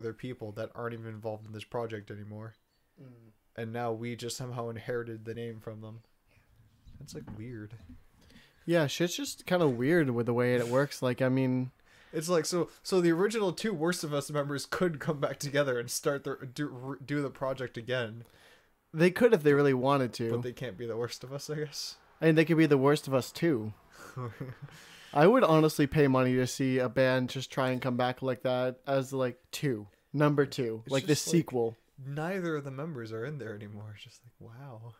other people that aren't even involved in this project anymore. And now we just somehow inherited the name from them. That's like weird. Yeah, shit's just kind of weird with the way it works. Like, I mean, it's like so the original two Worst of Us members could come back together and start do the project again. They could if they really wanted to, but they can't be the Worst of Us, I guess. And they could be the Worst of Us too. I would honestly pay money to see a band just try and come back like that as like number two, it's like the sequel. Neither of the members are in there anymore. It's just like, wow.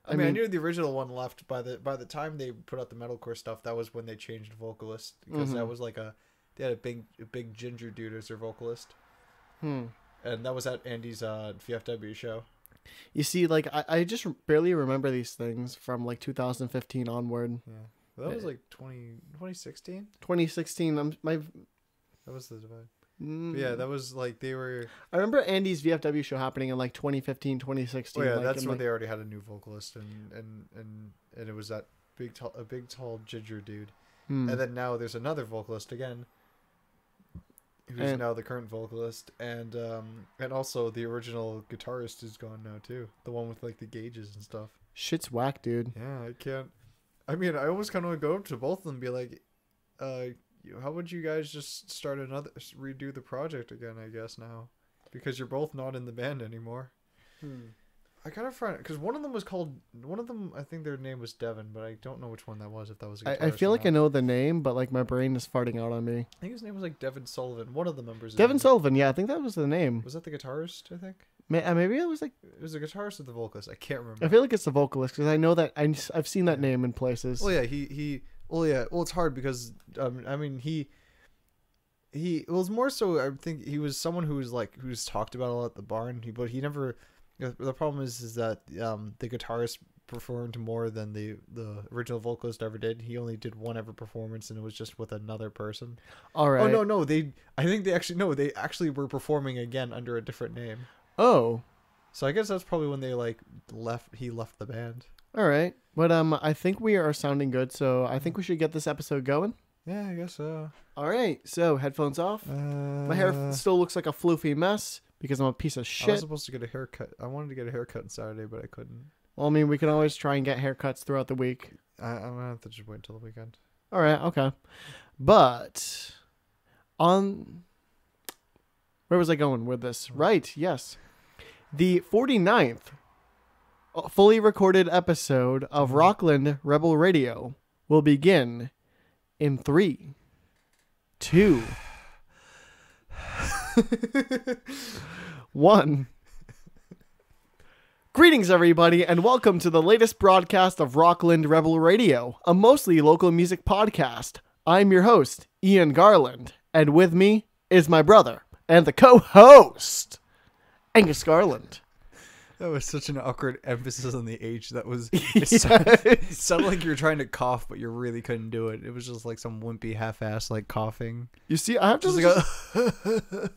I mean, I knew the original one left by the time they put out the metalcore stuff. That was when they changed vocalist, because that was like they had a big ginger dude as their vocalist, and that was at Andy's VFW show. You see, like I just barely remember these things from like 2015 onward. Yeah, well, that was like 2016. 2016. That was the divide. Yeah, that was like they were. I remember Andy's VFW show happening in like 2015, 2016. Oh yeah, like, that's when they already had a new vocalist, and it was that big tall ginger dude. And then now there's another vocalist again, who's now the current vocalist, and also the original guitarist is gone now too. The one with like the gauges and stuff. Shit's whack, dude. Yeah, I can't. I mean, I almost kind of go up to both of them and be like, how would you guys just redo the project again, I guess, now? Because you're both not in the band anymore. I kind of find, because one of them, I think their name was Devin, but I don't know which one that was, if that was a guitarist. I feel like I know the name, but like my brain is farting out on me. I think his name was like Devin Sullivan. One of the members. Devin Sullivan, yeah, I think that was the name. Was that the guitarist, I think? Maybe it was like... It was the guitarist or the vocalist, I can't remember. I feel like it's the vocalist, because I know that I've seen that name in places. Well, yeah, well, it's hard because, I mean, he it was more so, I think he was someone who's talked about a lot at the barn, but he never, the problem is that the guitarist performed more than the original vocalist ever did. He only did one ever performance, and it was just with another person. All right. Oh, no, they actually were performing again under a different name. Oh. So I guess that's probably when they he left the band. All right. But I think we are sounding good, so I think we should get this episode going. Yeah, I guess so. All right. So, headphones off. My hair still looks like a floofy mess because I'm a piece of shit. I was supposed to get a haircut. I wanted to get a haircut on Saturday, but I couldn't. Well, I mean, we can always try and get haircuts throughout the week. I'm going to have to just wait until the weekend. All right. Okay. But where was I going with this? Right. Yes. The 49th fully recorded episode of Rockland Rebel Radio will begin in 3, 2, 1. Greetings, everybody, and welcome to the latest broadcast of Rockland Rebel Radio, a mostly local music podcast. I'm your host, Ian Garland, and with me is my brother and the co-host, Angus Garland. That was such an awkward emphasis on the H. That was it sounded like you were trying to cough, but you really couldn't do it. It was just like some wimpy half-ass like coughing. You see, I have to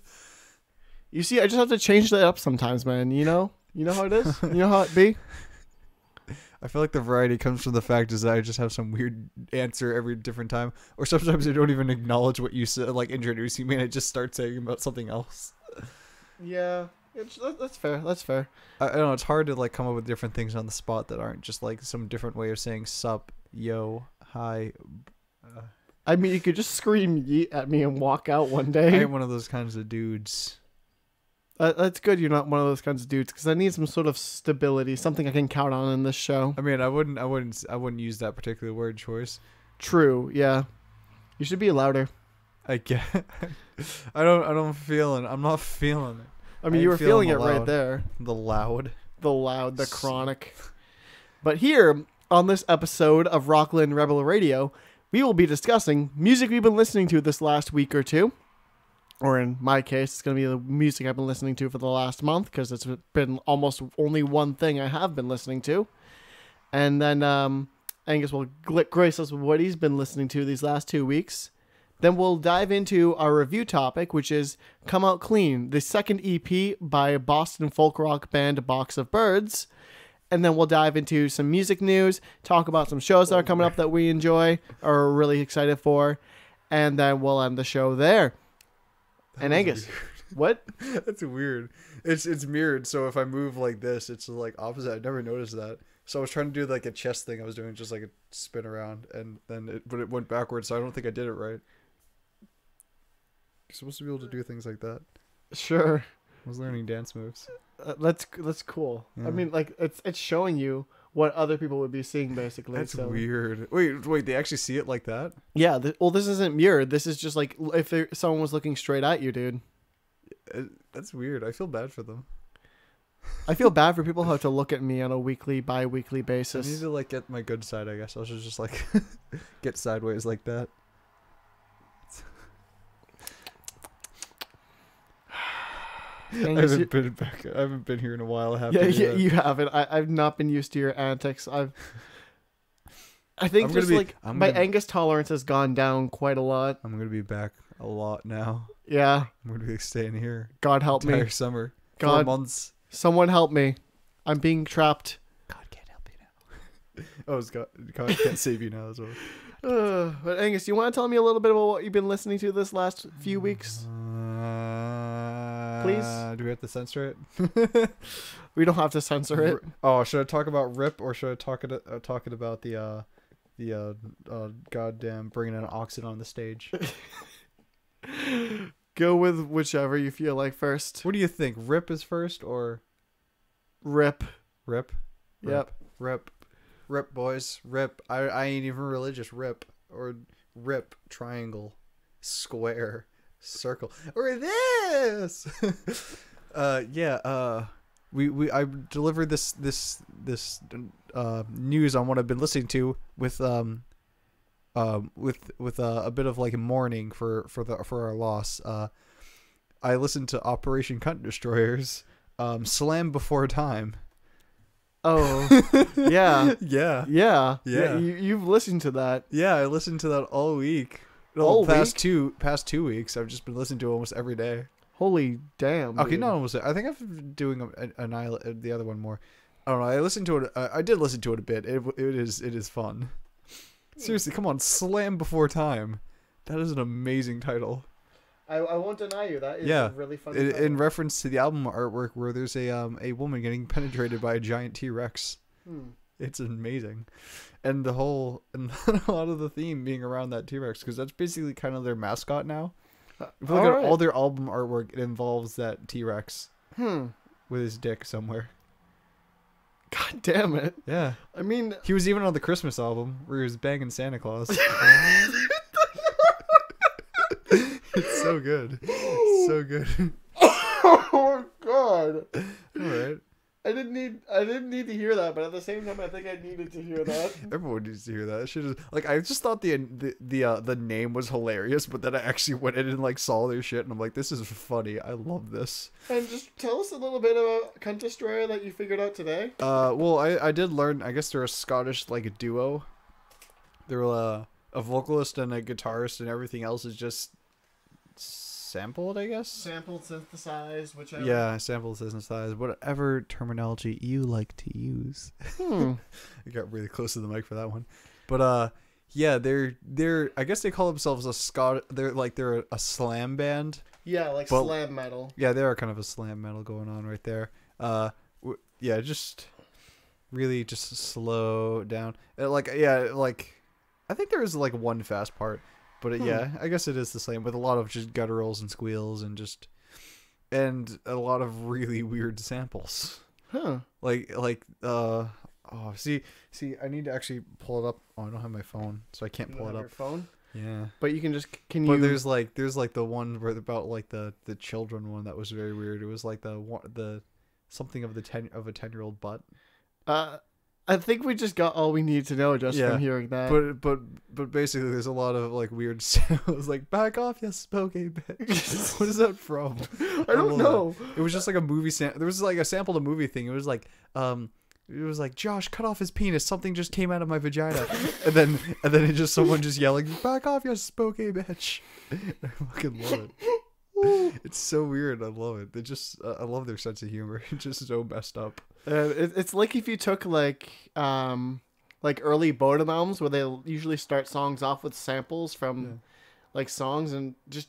You see, I just have to change that up sometimes, man. You know how it is. You know how it be. I feel like the variety comes from the fact is that I just have some weird answer every different time, or sometimes I don't even acknowledge what you said, like introducing me, and I just start saying about something else. Yeah. That's fair. That's fair. I don't know. It's hard to like come up with different things on the spot that aren't just like some different way of saying sup, yo, hi. I mean, you could just scream yeet at me and walk out one day. I ain't one of those kinds of dudes. That's good. You're not one of those kinds of dudes because I need some sort of stability, something I can count on in this show. I mean, I wouldn't use that particular word choice. True. Yeah. You should be louder. I get. I'm not feeling it. I mean, you were feeling it right there. The loud, the chronic. But here, on this episode of Rockland Rebel Radio, we will be discussing music we've been listening to this last week or two. Or in my case, it's going to be the music I've been listening to for the last month, because it's been almost only one thing I have been listening to. And then Angus will grace us with what he's been listening to these last 2 weeks. Then we'll dive into our review topic, which is Come Out Clean, the second EP by Boston folk rock band Box of Birds. And then we'll dive into some music news, talk about some shows that are coming up that we enjoy or are really excited for. And then we'll end the show there. And Angus, What? That's weird. It's mirrored, so if I move like this, it's like opposite. I never noticed that. So I was trying to do like a chest thing. I was doing just like a spin around, and then but it went backwards. So I don't think I did it right. You're supposed to be able to do things like that. Sure. I was learning dance moves. That's cool. Yeah. I mean, like it's showing you what other people would be seeing, basically. That's so. weird. Wait, they actually see it like that? Yeah. Well, this isn't mirrored. This is just like if someone was looking straight at you, dude. That's weird. I feel bad for them. I feel bad for people who have to look at me on a weekly, bi-weekly I basis. need to like get my good side, I guess. I should just like get sideways like that. I haven't been here in a while. You haven't. I've not been used to your antics. I think my Angus tolerance has gone down quite a lot. I'm gonna be back a lot now. Yeah. I'm gonna be staying here. God help me. Entire summer. God, 4 months. Someone help me. I'm being trapped. God can't help you now. Oh, God can't save you now as well. But Angus, you want to tell me a little bit about what you've been listening to this last few weeks? Please? Do we have to censor it? We don't have to censor it. Oh, should I talk about Rip or should I talk about the goddamn bringing an oxen on the stage? Go with whichever you feel like first. What do you think? Rip is first or Rip? Rip. Yep. Rip, boys. Rip. I ain't even religious. Rip or rip. Triangle. Square. Circle. Or this. Yeah. I delivered this news on what I've been listening to with a bit of like mourning for our loss. I listened to Operation Cunt Destroyers, Slam Before Time. Oh, yeah. Yeah. You've listened to that. Yeah, I listened to that all week. Past 2 weeks, I've just been listening to it almost every day. Holy damn. Okay, dude. not almost. I think I've been doing the other one more. I don't know. I listened to it. I did listen to it a bit. It is fun. Seriously, come on, Slam Before Time. That is an amazing title. I won't deny you. That is a really fun title. In reference to the album artwork where there's a woman getting penetrated by a giant T-Rex. It's amazing. And a lot of the theme being around that T-Rex, because that's basically kind of their mascot now. If you look at all their album artwork, it involves that T-Rex with his dick somewhere. God damn it. Yeah. I mean... He was even on the Christmas album where he was banging Santa Claus. It's so good. So good. Oh, God. All right. I didn't need to hear that, but at the same time, I think I needed to hear that. Everyone needs to hear that. I just thought the name was hilarious, but then I actually went in and like saw their shit, and I'm like, this is funny. I love this. And just tell us a little bit about Cunt Destroyer that you figured out today. Well, I did learn. I guess they're a Scottish like duo. They're a vocalist and a guitarist, and everything else is just sampled, I guess. Sampled, synthesized, whichever. Yeah, sampled, synthesized, whatever terminology you like to use. I got really close to the mic for that one, but yeah, they're I guess they call themselves they're a slam band. Yeah, like slam metal. Yeah, they are kind of a slam metal going on right there. Yeah, just really just slow down. I think there is like one fast part. But yeah, I guess it is the same with a lot of just gutturals and squeals and a lot of really weird samples. See, I need to actually pull it up. Oh, I don't have my phone, so I can't pull it up. Your phone? Yeah. But you can just But there's like the one where about like the children one that was very weird. It was like the something of a 10-year-old butt. I think we just got all we need to know just from hearing that. But basically, there's a lot of like weird sounds, like "back off, you spokey bitch." What is that from? I don't know. It was just like a movie sample. There was like a sample of a movie thing. It was like Josh, cut off his penis. Something just came out of my vagina, and then it just someone just yelling, "Back off, you spokey bitch." I fucking love it. It's so weird. I love it. They just I love their sense of humor. It's just so messed up. It's like if you took like early Bodom albums where they usually start songs off with samples from like songs and just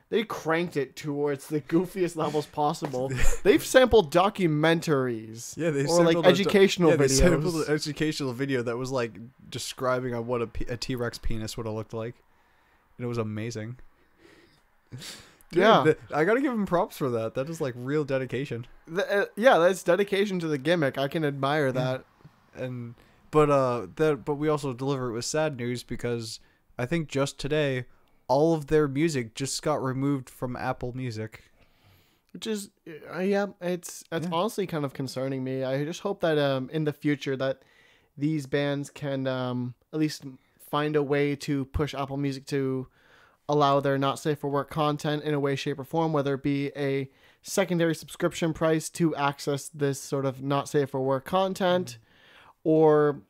they cranked it towards the goofiest levels possible. They've sampled documentaries. Yeah, they or like educational videos. They sampled an educational video that was like describing on what a T-Rex penis would have looked like, and it was amazing. Dude, yeah, I gotta give him props for that. That is like real dedication. Yeah, that's dedication to the gimmick. I can admire that. But we also deliver it with sad news because I think just today, all of their music just got removed from Apple Music. Which is, it's honestly kind of concerning me. I just hope that in the future that these bands can at least find a way to push Apple Music to allow their not safe for work content in a way, shape, or form, whether it be a secondary subscription price to access this sort of not safe for work content, or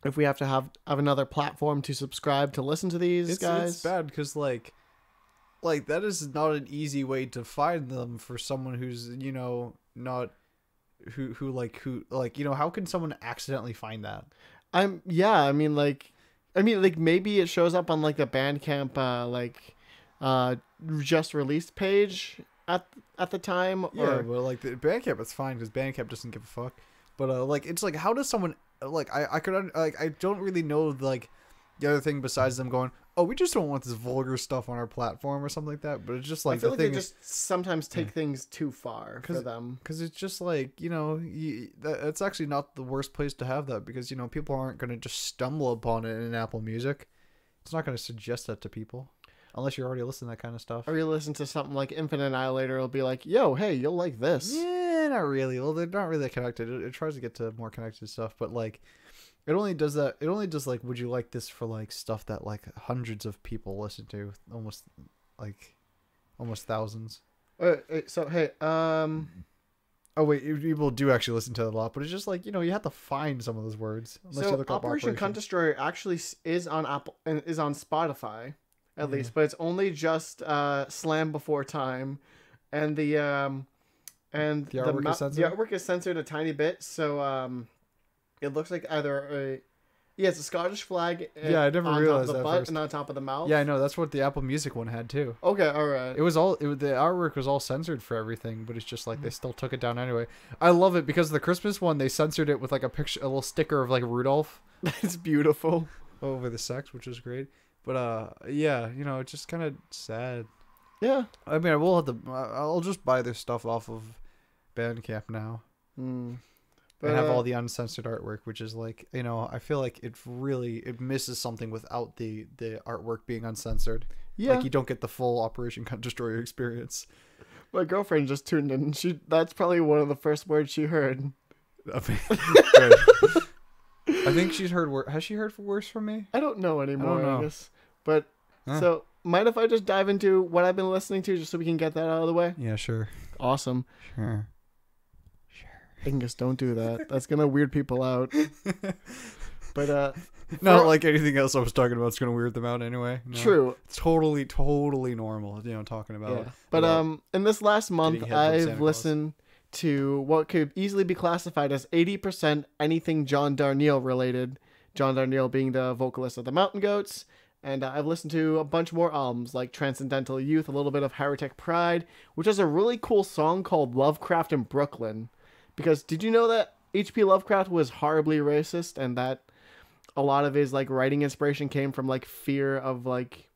if we have to have another platform to subscribe to listen to these guys. It's bad because like that is not an easy way to find them for someone who's, you know, not who how can someone accidentally find that? Maybe it shows up on like the Bandcamp just released page at the time. Yeah, but like the Bandcamp is fine because Bandcamp doesn't give a fuck. But it's like, how does someone I don't really know like the other thing besides them going, oh, we just don't want this vulgar stuff on our platform or something like that. But it's just like, I feel like they just sometimes take things too far for them. Because it's just like, you know, it's actually not the worst place to have that because, you know, people aren't going to just stumble upon it in Apple Music. It's not going to suggest that to people unless you're already listening to that kind of stuff. Or you listen to something like Infinite Annihilator, it'll be like, yo, hey, you'll like this. Yeah, not really. Well, they're not really connected. It tries to get to more connected stuff, but like, it only does that. It only does like, would you like this for like stuff that like hundreds of people listen to, almost thousands. So hey, oh wait, people do actually listen to it a lot, but it's just like, you know, you have to find some of those words. So you look up Operation Cunt Destroyer actually is on Apple and is on Spotify at least, but it's only just Slam Before Time, and the artwork is censored. The artwork is censored a tiny bit, so it looks like either it's a Scottish flag. Yeah, I never realized on top of the that butt first. and on top of the mouth. Yeah, I know. That's what the Apple Music one had too. Okay, all right. The artwork was all censored for everything, but it's just like they still took it down anyway. I love it because the Christmas one, they censored it with like a little sticker of like Rudolph. It's beautiful. Over the sex, which was great. But yeah, you know, it's just kind of sad. Yeah. I mean, I'll just buy this stuff off of Bandcamp now. But have all the uncensored artwork, which is like, you know, I feel like it misses something without the artwork being uncensored. Yeah. Like you don't get the full Operation Cunt Destroyer experience. My girlfriend just tuned in. That's probably one of the first words she heard. I think she's heard. Has she heard worse from me? I don't know anymore. I don't know. I guess. But so, mind if I just dive into what I've been listening to, just so we can get that out of the way? Yeah, sure. Awesome. Sure. Angus, don't do that. That's gonna weird people out. But not like anything else I was talking about is gonna weird them out anyway. No. True. It's totally normal. You know, talking about. Yeah. But in this last month, I've listened to what could easily be classified as 80% anything John Darnielle related. John Darnielle being the vocalist of the Mountain Goats. And I've listened to a bunch more albums like Transcendental Youth, a little bit of Heretic Pride, which has a really cool song called Lovecraft in Brooklyn. Because did you know that H.P. Lovecraft was horribly racist and that a lot of his like writing inspiration came from like fear of like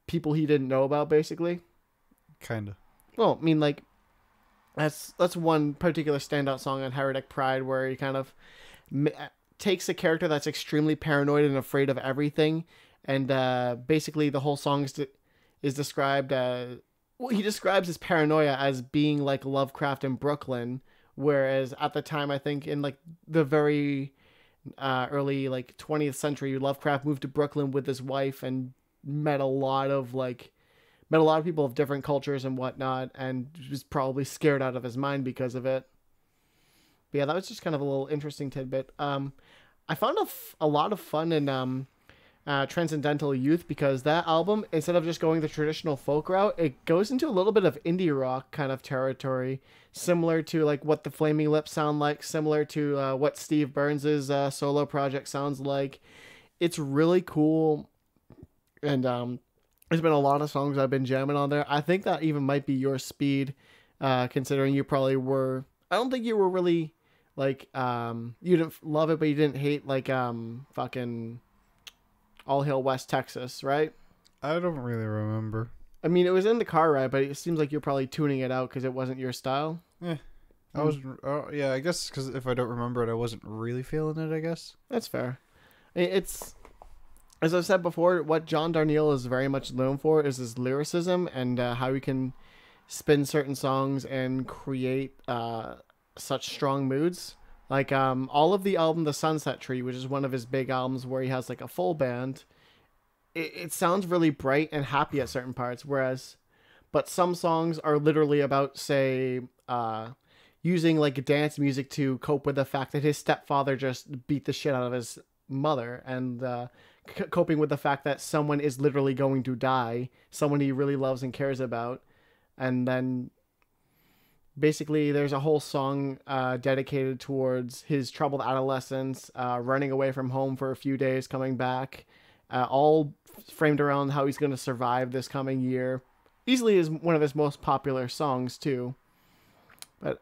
people he didn't know about, basically? Kinda. Well, I mean, like that's one particular standout song on Heretic Pride where he kind of takes a character that's extremely paranoid and afraid of everything, and basically the whole song is described. He describes his paranoia as being like Lovecraft in Brooklyn. Whereas at the time, I think in like the very early like 20th century, Lovecraft moved to Brooklyn with his wife and met a lot of people of different cultures and whatnot, and was probably scared out of his mind because of it. But yeah, that was just kind of a little interesting tidbit. I found a lot of fun in Transcendental Youth because that album, instead of just going the traditional folk route, it goes into a little bit of indie rock kind of territory, similar to like what the Flaming Lips sound like, similar to what Steve Burns' solo project sounds like. It's really cool, and There's been a lot of songs I've been jamming on there. I think that even might be your speed, considering you probably were. I don't think you were really like you didn't love it, but you didn't hate like fucking All Hail West Texas, right? I don't really remember. I mean, it was in the car ride, but it seems like you're probably tuning it out because it wasn't your style. Yeah, I was. Yeah, I guess because if I don't remember it, I wasn't really feeling it. I guess that's fair. It's, as I've said before, what John Darnielle is very much known for is his lyricism and how he can spin certain songs and create such strong moods. Like all of the album The Sunset Tree, which is one of his big albums where he has like a full band. It sounds really bright and happy at certain parts, but some songs are literally about, say, using like dance music to cope with the fact that his stepfather just beat the shit out of his mother, and coping with the fact that someone is literally going to die, someone he really loves and cares about, and then basically there's a whole song dedicated towards his troubled adolescence, running away from home for a few days, coming back. All framed around how he's going to survive this coming year. Easily is one of his most popular songs, too. But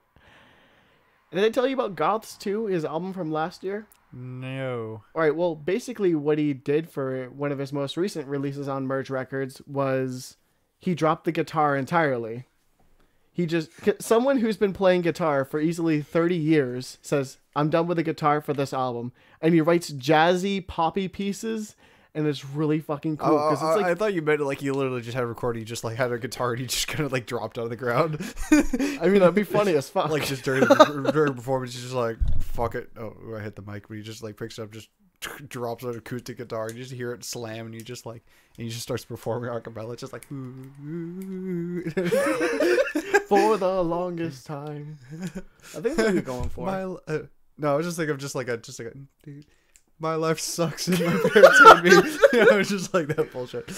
did I tell you about Goths, too? His album from last year? No. Alright, well, basically what he did for one of his most recent releases on Merge Records was he dropped the guitar entirely. Someone who's been playing guitar for easily 30 years says, I'm done with the guitar for this album. And he writes jazzy, poppy pieces. And it's really fucking cool. It's like, I thought you meant like you literally just had a recording, you just like had a guitar and he just kind of like dropped out of the ground. I mean, that'd be funny as fuck. Like just during the performance, he's just like, fuck it. Oh, I hit the mic, but he just like picks it up, just drops an acoustic guitar, and you just hear it slam, and you just like, and he just starts performing a cappella, just like, for the longest time. I think that's what you're going for. No, I was just thinking of just like a. My life sucks and my parents hate me. It's just like that bullshit.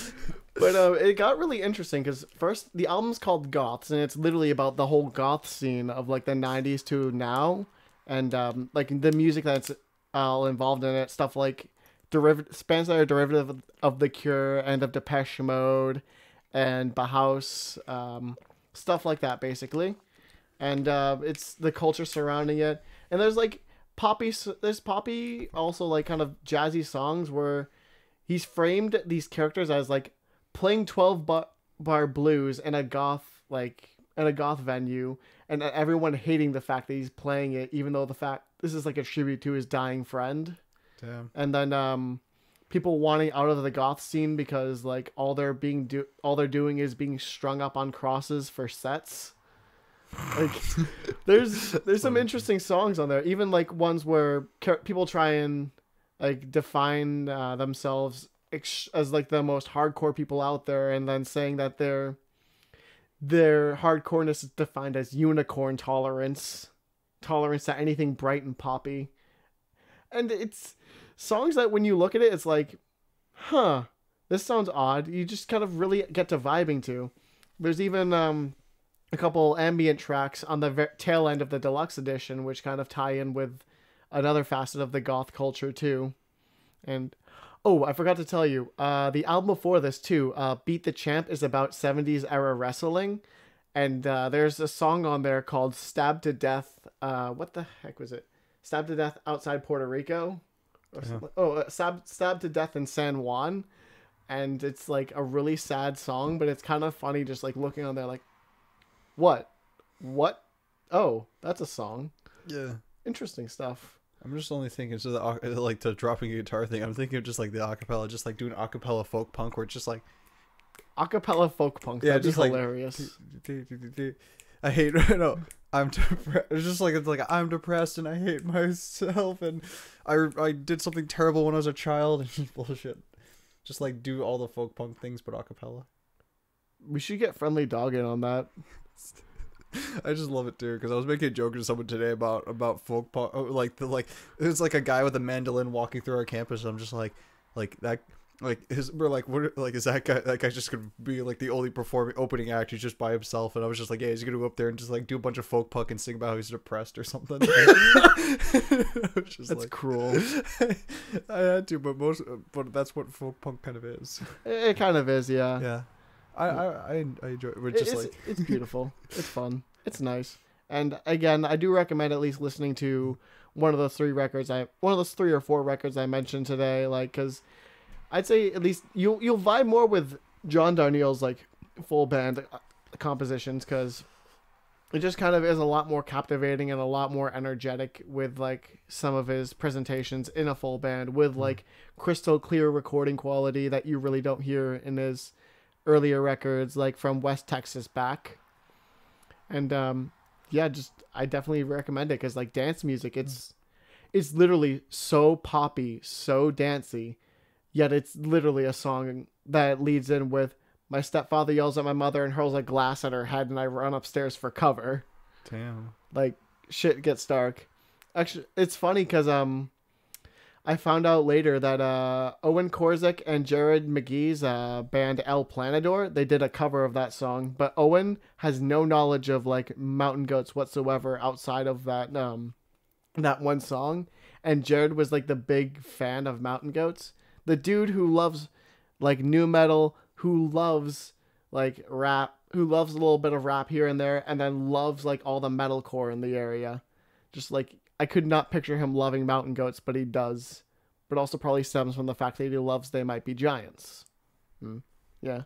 But it got really interesting because first the album's called Goths, and it's literally about the whole goth scene of like the 90s to now, and like the music that's all involved in it, stuff like bands that are derivative of The Cure and of Depeche Mode and Bauhaus, stuff like that basically. And it's the culture surrounding it, and there's poppy also like kind of jazzy songs where he's framed these characters as like playing 12 bar blues in a goth venue, and everyone hating the fact that he's playing it, even though this is like a tribute to his dying friend. Damn. And then people wanting out of the goth scene because like all they're doing is being strung up on crosses for sets. Like there's some interesting songs on there, even like ones where people try and like define themselves as like the most hardcore people out there, and then saying that their hardcoreness is defined as unicorn tolerance to anything bright and poppy. And it's songs that when you look at it, it's like, huh, this sounds odd. You just kind of really get to vibing to. There's even a couple ambient tracks on the tail end of the deluxe edition, which kind of tie in with another facet of the goth culture too. And oh, I forgot to tell you, the album before this too, Beat the Champ, is about 70s era wrestling, and there's a song on there called Stabbed to Death. What the heck was it? Stabbed to Death Outside Puerto Rico? Stabbed to Death in San Juan. And it's like a really sad song, but it's kind of funny just like looking on there like, what? Oh, that's a song. Yeah. Interesting stuff. I'm just only thinking, so the dropping a guitar thing, I'm thinking of just like the acapella, just like doing acapella folk punk where it's just like acapella folk punk. Yeah, that'd just be hilarious. I hate I'm depressed. It's just like, it's like I'm depressed and I hate myself and I did something terrible when I was a child and just bullshit. Just like do all the folk punk things but acapella. We should get Friendly Dog in on that. I just love it too because I was making a joke to someone today about folk punk, like it's like a guy with a mandolin walking through our campus. And I'm just like that Like we're like, what? Like, is that guy? That guy's just gonna be like the only performing opening act? He's just by himself, and I was just like, yeah, he's gonna go up there and just like do a bunch of folk punk and sing about how he's depressed or something. That's cruel. I had to, but that's what folk punk kind of is. It kind of is, yeah. Yeah, I enjoy it. We're just like it's beautiful. It's fun. It's nice. And again, I do recommend at least listening to one of those 3 or 4 records I mentioned today, like, because I'd say at least you'll vibe more with John Darnielle's like full band compositions, because it just kind of is a lot more captivating and a lot more energetic with like some of his presentations in a full band with like crystal clear recording quality that you really don't hear in his earlier records, like from West Texas back. And yeah, I definitely recommend it, because like dance music, it's literally so poppy, so dancey, yet it's literally a song that leads in with my stepfather yells at my mother and hurls a glass at her head, and I run upstairs for cover. Damn. Like, shit gets dark. Actually, it's funny because I found out later that Owen Korzik and Jared McGee's band El Planador, they did a cover of that song, but Owen has no knowledge of like Mountain Goats whatsoever outside of that one song, and Jared was like the big fan of Mountain Goats. The dude who loves like nu metal, who loves like rap, who loves a little bit of rap here and there, and then loves like all the metalcore in the area. Just like, I could not picture him loving Mountain Goats, but he does. But also probably stems from the fact that he loves They Might Be Giants. Yeah.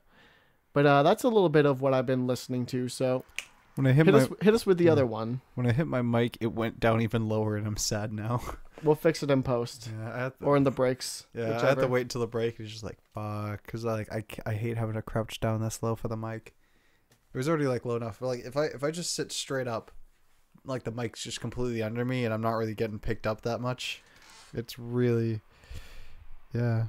But that's a little bit of what I've been listening to, so when I hit us with the other one. When I hit my mic, it went down even lower, and I'm sad now. We'll fix it in post. Yeah, or in the breaks. Yeah, whichever. I had to wait until the break. It's just like, fuck. Because I hate having to crouch down this low for the mic. It was already like low enough. But like if I just sit straight up, like the mic's just completely under me, and I'm not really getting picked up that much. It's really, yeah.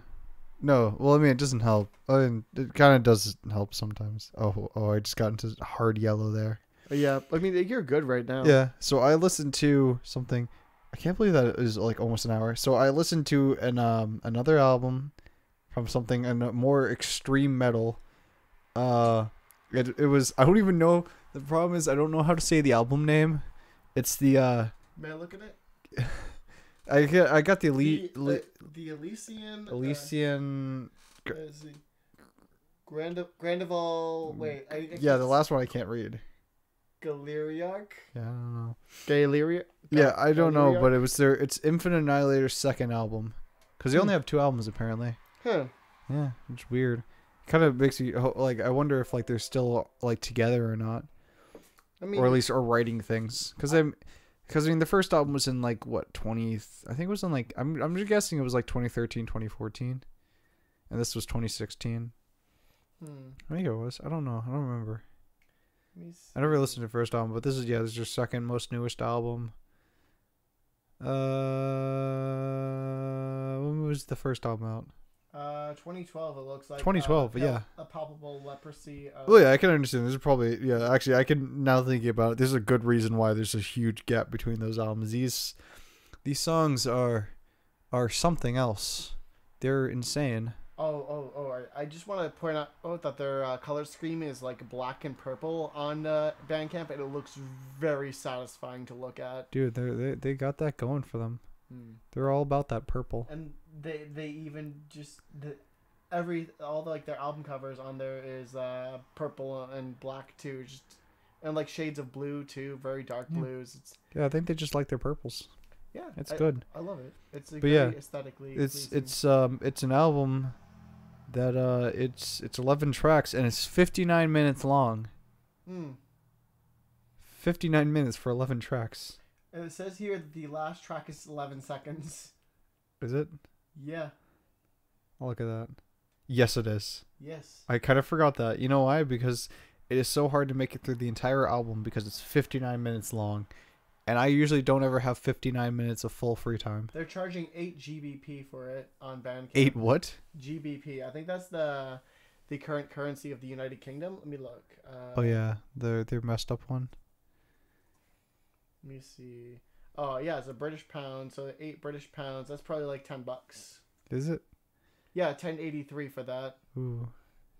No, well, I mean, it doesn't help. I mean, it kind of does help sometimes. Oh, I just got into hard yellow there. Yeah, I mean, you're good right now. Yeah, so I listened to something. I can't believe that it is like almost an hour. So I listened to another album from something and more extreme metal. It was, I don't even know. The problem is I don't know how to say the album name. It's the May I look at it? I got the the Elysian. Grandival. Wait. Yeah, the last one I can't read. Galeriarch? Yeah, I don't know. Galeriarch? Yeah, I don't know, but it was it's Infinite Annihilator's second album. Because they only have 2 albums, apparently. Huh. Yeah, it's weird. Kind of makes you, like, I wonder if, like, they're still, like, together or not. I mean, or at least are writing things. Because, I mean, the first album was in, like, what, I think it was in, like, I'm just guessing it was, like, 2013, 2014. And this was 2016. I think it was. I don't know. I don't remember. I never listened to the first album, but this is their second most newest album. When was the first album out? 2012. It looks like 2012. Yeah, a palpable leprosy. Well, yeah, I can understand. There's probably Actually, I can now thinking about it. There's a good reason why there's a huge gap between those albums. These songs are something else. They're insane. I just want to point out that their color scheme is like black and purple on Bandcamp, and it looks very satisfying to look at. Dude, they got that going for them. They're all about that purple. And they even just all the, like their album covers on there is purple and black too, and like shades of blue too, very dark blues. I think they just like their purples. Yeah, it's good. I love it. It's aesthetically. It's an album that it's 11 tracks and it's 59 minutes long. 59 minutes for 11 tracks. And it says here that the last track is 11 seconds. Is it? Yeah. I'll look at that. Yes, it is. Yes. I kind of forgot that. You know why? Because it is so hard to make it through the entire album because it's 59 minutes long. And I usually don't ever have 59 minutes of full free time. They're charging 8 GBP for it on Bandcamp. 8 what? GBP. I think that's the current currency of the United Kingdom. Let me look. Oh yeah, their messed up one. Let me see. Oh yeah, it's a British pound. So 8 British pounds. That's probably like $10. Is it? Yeah, 1083 for that. Ooh.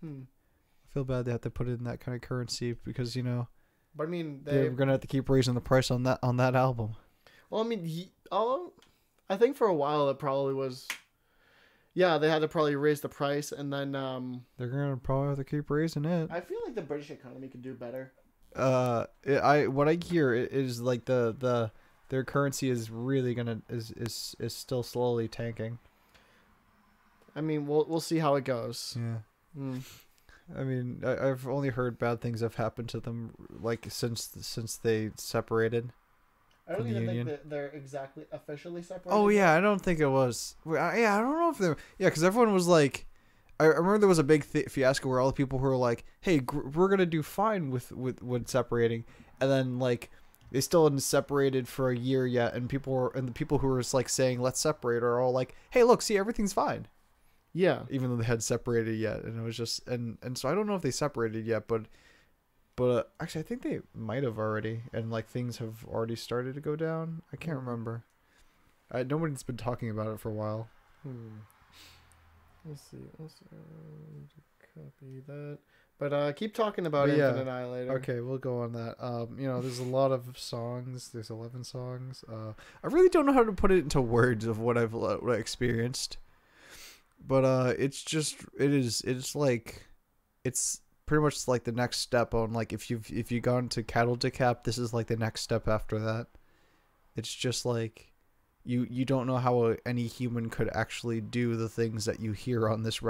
Hmm. I feel bad they have to put it in that kind of currency because But I mean, they're gonna have to keep raising the price on that album. Well, I mean, I think for a while it probably was. Yeah, they had to probably raise the price, and then They're gonna probably have to keep raising it. I feel like the British economy could do better. What I hear is like their currency is really is still slowly tanking. I mean, we'll see how it goes. Yeah. Mm. I mean, I've only heard bad things have happened to them, like since they separated. I don't From the even think Union. that they're exactly officially separated. Oh yeah, I don't think it was. Yeah, I don't know if they're. Yeah, because everyone was like, I remember there was a big fiasco where all the people who were like, "Hey, we're gonna do fine with separating," and then like they still hadn't separated for a year yet, and the people who were like saying let's separate are all like, "Hey, look, see, everything's fine." Yeah. Even though they hadn't separated yet, and it was just and so I don't know if they separated yet, but actually I think they might have already, and like things have already started to go down. I can't remember. Nobody's been talking about it for a while. Let's see. Copy that. But keep talking about Infinite Annihilator. Okay, we'll go on that. There's a lot of songs. There's 11 songs. I really don't know how to put it into words of what I experienced. But it's pretty much like the next step on like if you've gone to Cattle Decap, this is like the next step after that. It's just like you don't know how any human could actually do the things that you hear on this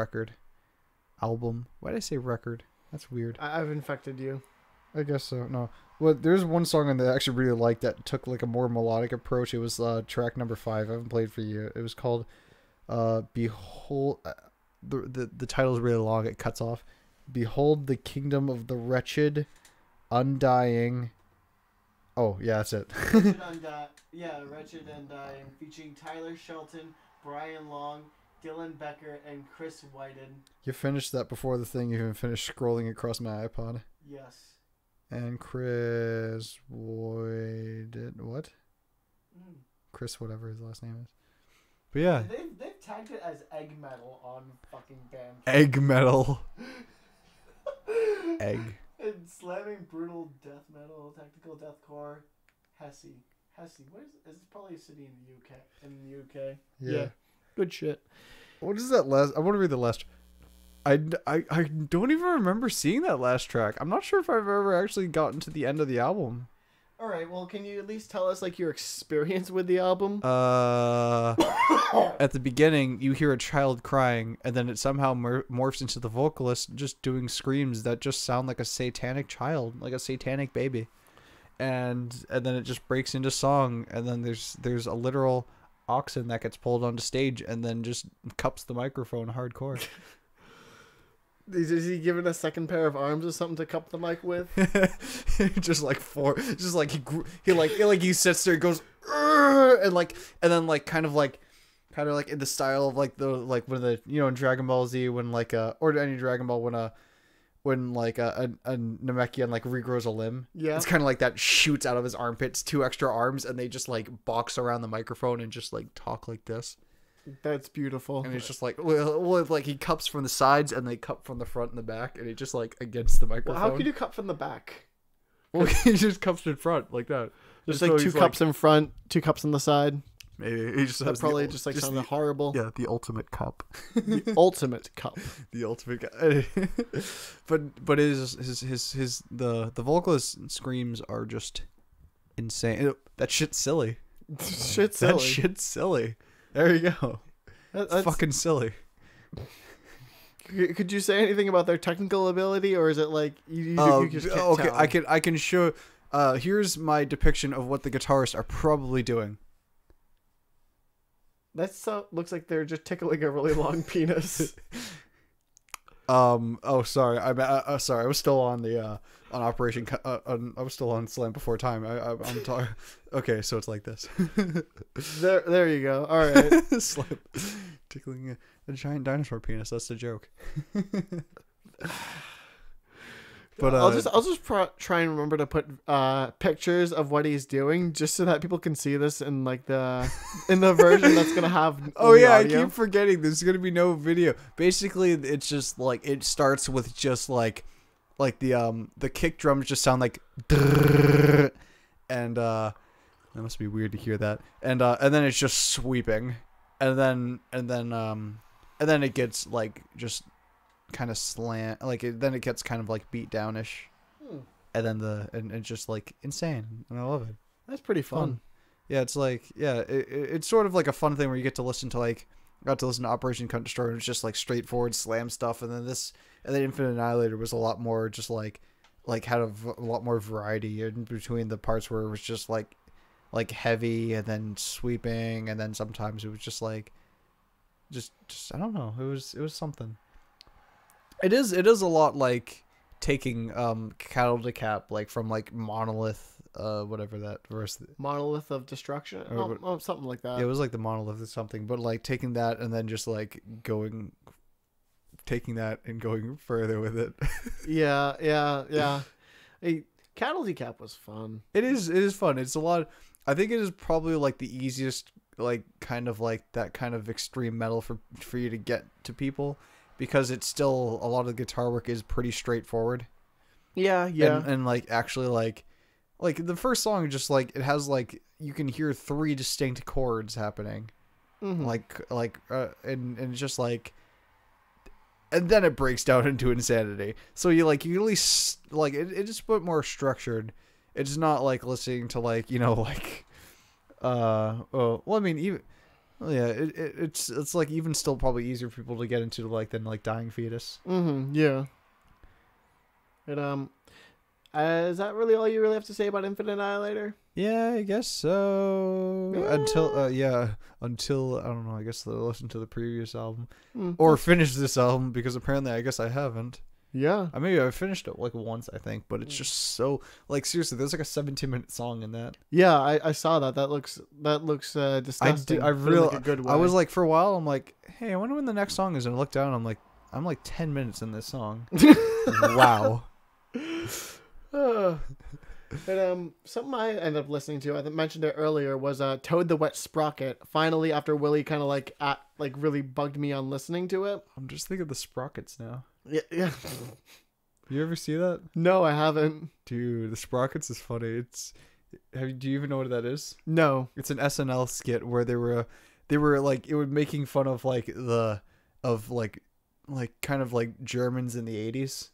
album. Why did I say record? That's weird. I've infected you. I guess so. No. Well, there's one song that I actually really liked that took like a more melodic approach. It was track number 5. I haven't played for you. It was called Behold. The title is really long. It cuts off. Behold the kingdom of the wretched, undying. Oh yeah, that's it. Wretched Undying, featuring Tyler Shelton, Brian Long, Dylan Becker, and Chris Whiten. You finished that before the thing even finished scrolling across my iPod. Yes. And Chris Whiten, what? Chris, whatever his last name is. But yeah. They've tagged it as egg metal on fucking Bandcamp. Egg metal. Egg. And slamming brutal death metal, technical deathcore, Hesse. What is this? Probably a city in the UK. Yeah. Good shit. What is that last? I want to read the last. I don't even remember seeing that last track. I'm not sure if I've ever actually gotten to the end of the album. All right. Well, can you at least tell us like your experience with the album? At the beginning, you hear a child crying, and then it somehow morphs into the vocalist just doing screams that just sound like a satanic child, like a satanic baby, and then it just breaks into song, and then there's a literal oxen that gets pulled onto stage, and then just cups the microphone hardcore. Is he given a second pair of arms or something to cup the mic with? Just like he sits there and goes and then kind of like in the style of like when the in Dragon Ball Z when or any Dragon Ball when a Namekian like regrows a limb. Yeah, it's kind of like that, shoots out of his armpits 2 extra arms, and they just like box around the microphone and just like talk like this. That's beautiful. And it's just like, like he cups from the sides and they cup from the front and the back, and he just like against the microphone. Well, how could you cup from the back? Well, he just cups in front like that. Just like 2 cups in front, 2 cups on the side. Maybe he just has probably just like something horrible. Yeah, the ultimate cup. The ultimate cup. The ultimate cup. but the vocalist screams are just insane. That shit's silly. That shit's silly. There you go. That's fucking silly. Could you say anything about their technical ability, or is it like you just can't okay, tell? I can show. Here's my depiction of what the guitarists are probably doing. That looks like they're just tickling a really long penis. Oh, sorry. Sorry. I was still on the on Operation. I was still on Slam Before Time. I'm talking. Okay, so it's like this. There you go. All right. Slam, tickling a giant dinosaur penis. That's the joke. But I'll just try and remember to put pictures of what he's doing, just so that people can see this in like the version that's gonna have. Oh yeah, audio. I keep forgetting there's gonna be no video. Basically, it's just like it starts with just like the kick drums just sound like, and that must be weird to hear that. And then it's just sweeping, and then it gets like just kind of slant, like then it gets kind of like beat downish, and then and it's just like insane, and I love it. That's pretty fun. Yeah, it's like it's sort of like a fun thing where you get to listen to Operation Cunt Destroyer, and it's just like straightforward slam stuff, and then Infinite Annihilator was a lot more just like had a lot more variety in between the parts where it was just like heavy and then sweeping, and then sometimes it was just like just I don't know, it was something. It is a lot like taking Cattle to Cap, like from like Monolith, whatever that verse, Monolith of Destruction, something like that. Yeah, it was like the Monolith or something, but like taking that and then just like taking that and going further with it. yeah. Hey, Cattle to Cap was fun. It is fun. It's a lot. I think it is probably like the easiest, like kind of like that kind of extreme metal for you to get to people, because it's still, a lot of the guitar work is pretty straightforward. Yeah. And like actually like the first song, just like it has like, you can hear 3 distinct chords happening. Mm-hmm. And just like, and then it breaks down into insanity. So you at least like it's a bit more structured. It's not like listening to like, like it's like even still probably easier for people to get into like than like Dying Fetus. Mm-hmm. Yeah. But is that really all you really have to say about Infinite Annihilator? Yeah, I guess so. Yeah. Until I don't know, I guess they'll listen to the previous album or finish this album, because apparently I guess I haven't. Yeah. Maybe I finished it like once, I think, but it's just so like, seriously, there's like a 17-minute song in that. Yeah, I saw that. That looks disgusting. I really like a good way. I was like, for a while, I'm like, hey, I wonder when the next song is, and I look down, I'm like 10 minutes in this song. Wow. But something I ended up listening to, I mentioned it earlier, was Toad the Wet Sprocket. Finally, after Willie kind of like really bugged me on listening to it. I'm just thinking of the Sprockets now. Yeah. You ever see that? No, I haven't. Dude, the Sprockets is funny. Do you even know what that is? No. It's an SNL skit where they were like, it was making fun of like kind of like Germans in the 80s.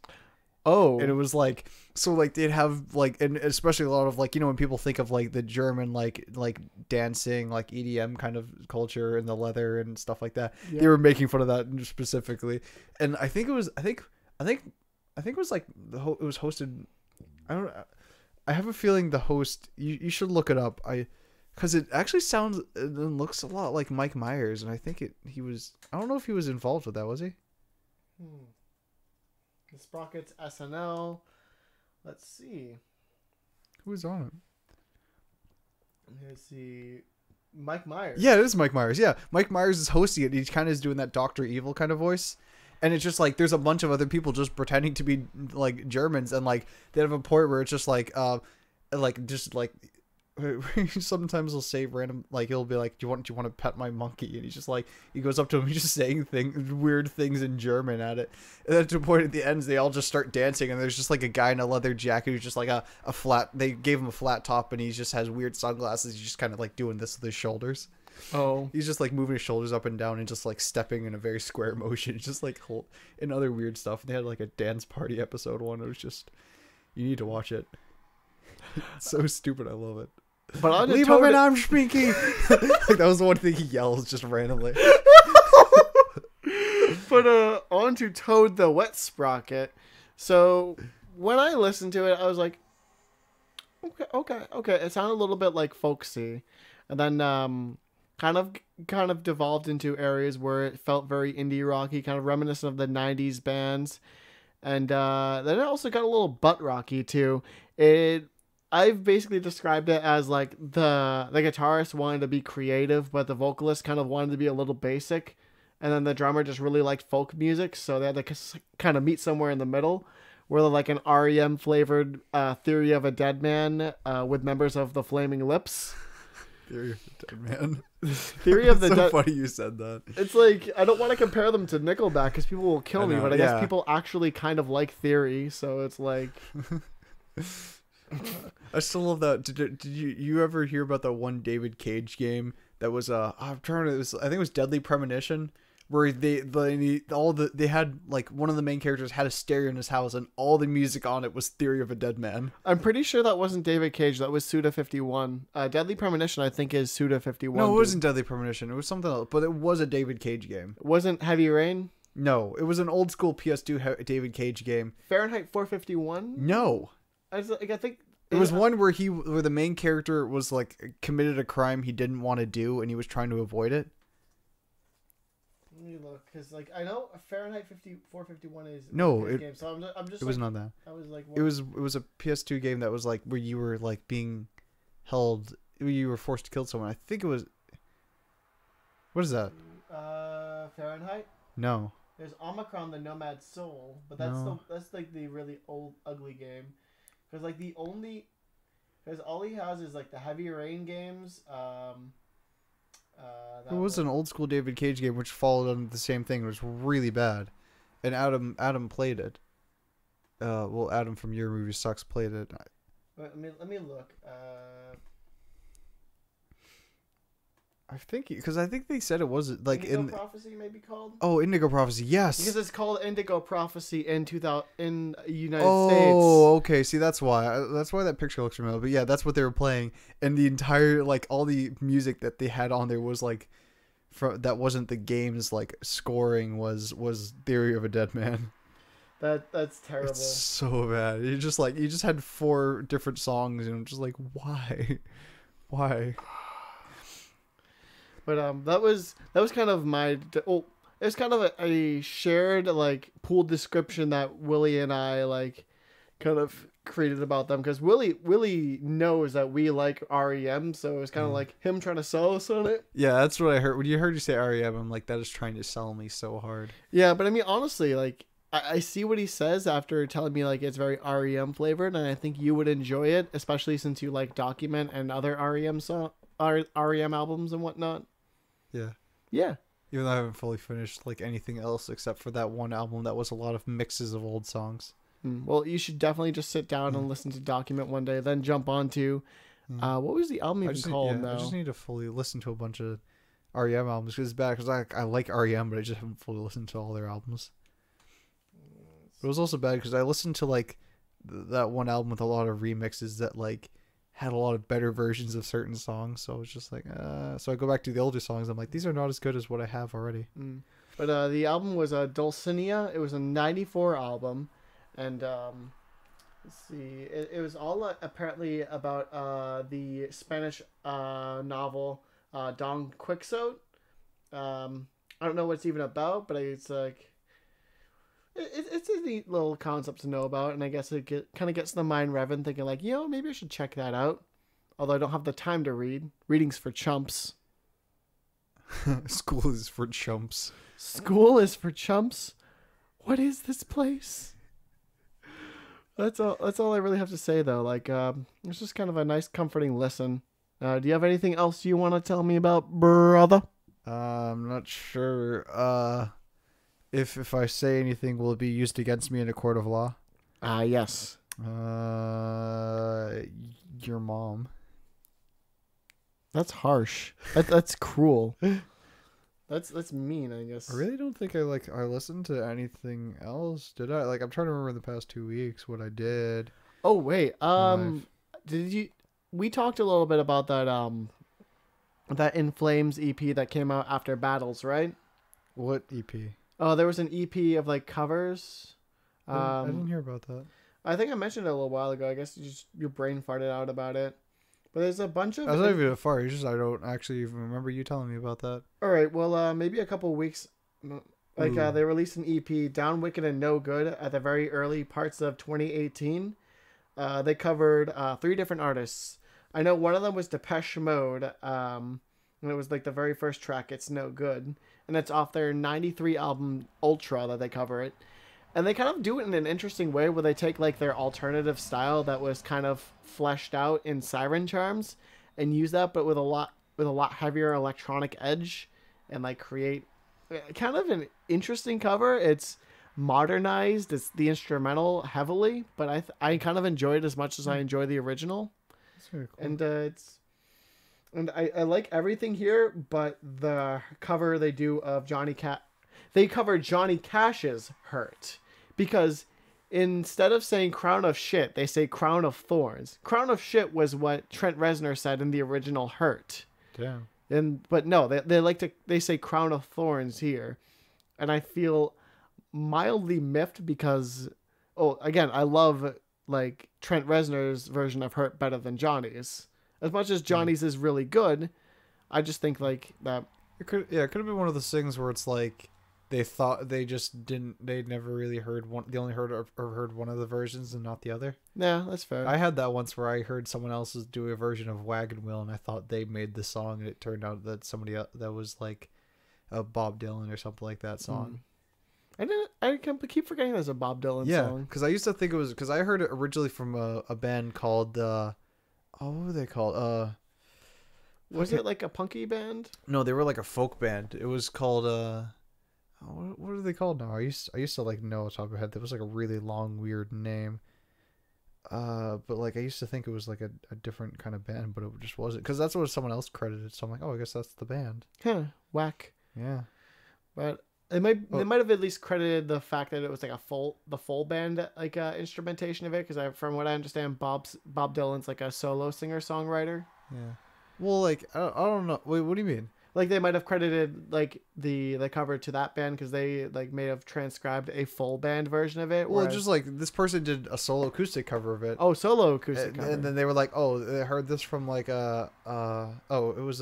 Oh. And it was like, so like they'd have like, and especially a lot of like, when people think of like the German like dancing, like EDM kind of culture and the leather and stuff like that, yeah. They were making fun of that specifically. And I think it was like it was hosted. I have a feeling the host, you should look it up. Because it actually sounds and looks a lot like Mike Myers, and I think I don't know if he was involved with that, was he? The Sprockets, SNL. Let's see. Who was on it? Let's see. Mike Myers. Yeah, it is Mike Myers. Yeah, Mike Myers is hosting it. He kind of is doing that Dr. Evil kind of voice. And it's just like, there's a bunch of other people just pretending to be like Germans. And like, they have a point where it's just like sometimes he'll say random, like he'll be like, do you want to pet my monkey? And he's just like, he goes up to him, he's just saying weird things in German at it. And then to a point at the end, they all just start dancing, and there's just like a guy in a leather jacket who's just like a flat, they gave him a flat top, and he just has weird sunglasses. He's just kind of like doing this with his shoulders. Oh. He's just like moving his shoulders up and down and just like stepping in a very square motion. Just like and other weird stuff. They had like a dance party episode one. It was just, you need to watch it. It's so stupid. I love it. But on leave him and I'm speaking. Like, that was the one thing he yells just randomly. But on to Toad the Wet Sprocket. So when I listened to it, I was like, okay. It sounded a little bit like folksy, and then kind of devolved into areas where it felt very indie rocky, kind of reminiscent of the 90s bands, and then it also got a little butt rocky too. I've basically described it as like the guitarist wanted to be creative, but the vocalist kind of wanted to be a little basic, and then the drummer just really liked folk music, so they had to kind of meet somewhere in the middle, were like an REM flavored Theory of a Dead Man with members of the Flaming Lips. Theory of the Dead Man. Theory of the so Dead. funny you said that. It's like, I don't want to compare them to Nickelback because people will kill me, know, but I guess yeah. people actually kind of like Theory, so it's like. I still love that. Did you ever hear about that one David Cage game that was I'm trying to, I think it was Deadly Premonition, where they had like one of the main characters had a stereo in his house and all the music on it was Theory of a Dead Man. I'm pretty sure that wasn't David Cage. That was Suda51. Deadly Premonition, I think, is Suda51. No, it wasn't Deadly Premonition. It was something else, but it was a David Cage game. It wasn't Heavy Rain? No, it was an old school PS2 David Cage game. Fahrenheit 451? No. I think it was one where the main character was like committed a crime he didn't want to do and he was trying to avoid it. Let me look, because like I know Fahrenheit 451 is no a game, so I'm just. It was not that. I was like, what? It was a PS2 game that was like where you were like being held, you were forced to kill someone. I think it was. What is that? Fahrenheit. No. There's Omicron, the Nomad Soul, but that's like the really old ugly game. Because like because all he has is like the Heavy Rain games. It was an old school David Cage game which followed on the same thing. It was really bad, and Adam played it. Well, Adam from Your Movie Sucks played it. Let me look. I think they said it was like Indigo Prophecy maybe called. Oh, Indigo Prophecy, yes. Because it's called Indigo Prophecy in the United States. Oh, okay. See, that's why that picture looks familiar. But yeah, that's what they were playing, and the entire like all the music that they had on there was like, that wasn't the game's like scoring was Theory of a Dead Man. That's terrible. It's so bad. You just had 4 different songs, and I'm just like, why? But that was kind of it was kind of a shared like pooled description that Willie and I like kind of created about them, because Willie knows that we like REM, so it was kind of like him trying to sell us on it. Yeah, that's what I heard when you say REM. I'm like, that is trying to sell me so hard. Yeah, but I mean, honestly, like I see what he says after telling me like it's very REM flavored, and I think you would enjoy it, especially since you like Document and other REM albums and whatnot. Yeah. Even though I haven't fully finished like anything else except for that one album that was a lot of mixes of old songs. Well, you should definitely just sit down and listen to Document one day, then jump onto what was the album even called now? I just need to fully listen to a bunch of REM albums, because it's bad because I like REM, but I just haven't fully listened to all their albums. It was also bad because I listened to like that one album with a lot of remixes that like had a lot of better versions of certain songs, so I was just like, so I go back to the older songs. I'm like, these are not as good as what I have already. But the album was Dulcinea. It was a '94 album, and let's see, it was all apparently about the Spanish novel Don Quixote. I don't know what it's even about, but it's like it's a neat little concept to know about, and I guess it kind of gets the mind revving, thinking like, maybe I should check that out. Although I don't have the time to read. Reading's for chumps. School is for chumps. School is for chumps? What is this place? That's all I really have to say, though. Like, it's just kind of a nice, comforting listen. Do you have anything else you want to tell me about, brother? I'm not sure. If I say anything, will it be used against me in a court of law? Yes. Your mom. That's harsh. That's cruel. That's mean, I guess. I really don't think I listened to anything else. Did I? Like, I'm trying to remember in the past 2 weeks what I did. Oh wait. We talked a little bit about that In Flames EP that came out after Battles, right? What EP? Oh, there was an EP of like covers. I didn't hear about that. I think I mentioned it a little while ago. I guess your brain farted out about it. But there's a bunch of... I was not even a fart. It's just I don't actually even remember you telling me about that. All right. Well, maybe a couple of weeks... Like, they released an EP, Down Wicked and No Good, at the very early parts of 2018. They covered 3 different artists. I know one of them was Depeche Mode. And it was like the very first track, It's No Good. And it's off their 93 album Ultra that they cover it. And they kind of do it in an interesting way where they take like their alternative style that was kind of fleshed out in Siren Charms and use that, but with a lot heavier electronic edge, and like create kind of an interesting cover. It's modernized. It's the instrumental heavily, but I kind of enjoy it as much as I enjoy the original. That's very cool. And I like everything here, but the cover they do of they cover Johnny Cash's Hurt, because instead of saying Crown of Shit, they say Crown of Thorns. Crown of Shit was what Trent Reznor said in the original Hurt. Damn. But no, they say Crown of Thorns here, and I feel mildly miffed because, again, I love like Trent Reznor's version of Hurt better than Johnny's. As much as Johnny's is really good, I just think like that. It could have been one of those things where it's like they thought they never really heard one. They only heard one of the versions and not the other. Yeah, that's fair. I had that once where I heard someone else's do a version of Wagon Wheel, and I thought they made the song, and it turned out that somebody else, that was like a Bob Dylan or something like that song. I keep forgetting there's a Bob Dylan song. Yeah, because I used to think it was, because I heard it originally from a band called what were they called? Was it like a punky band? No, they were like a folk band. It was called what are they called now? I used to like know off the top of my head. There was like a really long weird name. But like I used to think it was like a different kind of band, but it just wasn't, because that's what someone else credited. So I'm like, oh, I guess that's the band. Huh, whack. Yeah. But they might have at least credited the fact that it was like the full band like instrumentation of it, because from what I understand, Bob Dylan's like a solo singer songwriter. Yeah. Well, like I don't know. Wait, what do you mean? Like they might have credited like the cover to that band because they like may have transcribed a full band version of it. Well, just like this person did a solo acoustic cover of it. Oh, solo acoustic cover. And then they were like, oh, they heard this from like it was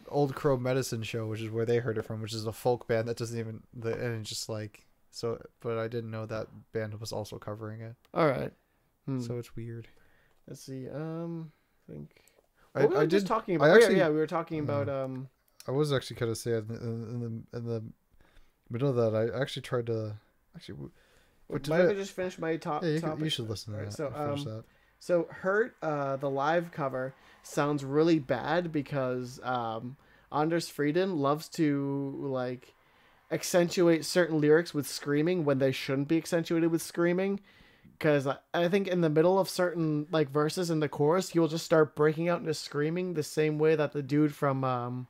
Old Crow Medicine Show, which is where they heard it from, which is a folk band that doesn't even and it's just like so. But I didn't know that band was also covering it. All right. So it's weird. Let's see. I think. I were just talking about. We were talking about. I was actually kind of sad in the middle of that. I actually tried to Might I just finish my top? Yeah, you should listen to that. So So Hurt, the live cover sounds really bad because Anders Frieden loves to like accentuate certain lyrics with screaming when they shouldn't be accentuated with screaming. Because I think in the middle of certain like verses in the chorus, he will just start breaking out into screaming the same way that the dude from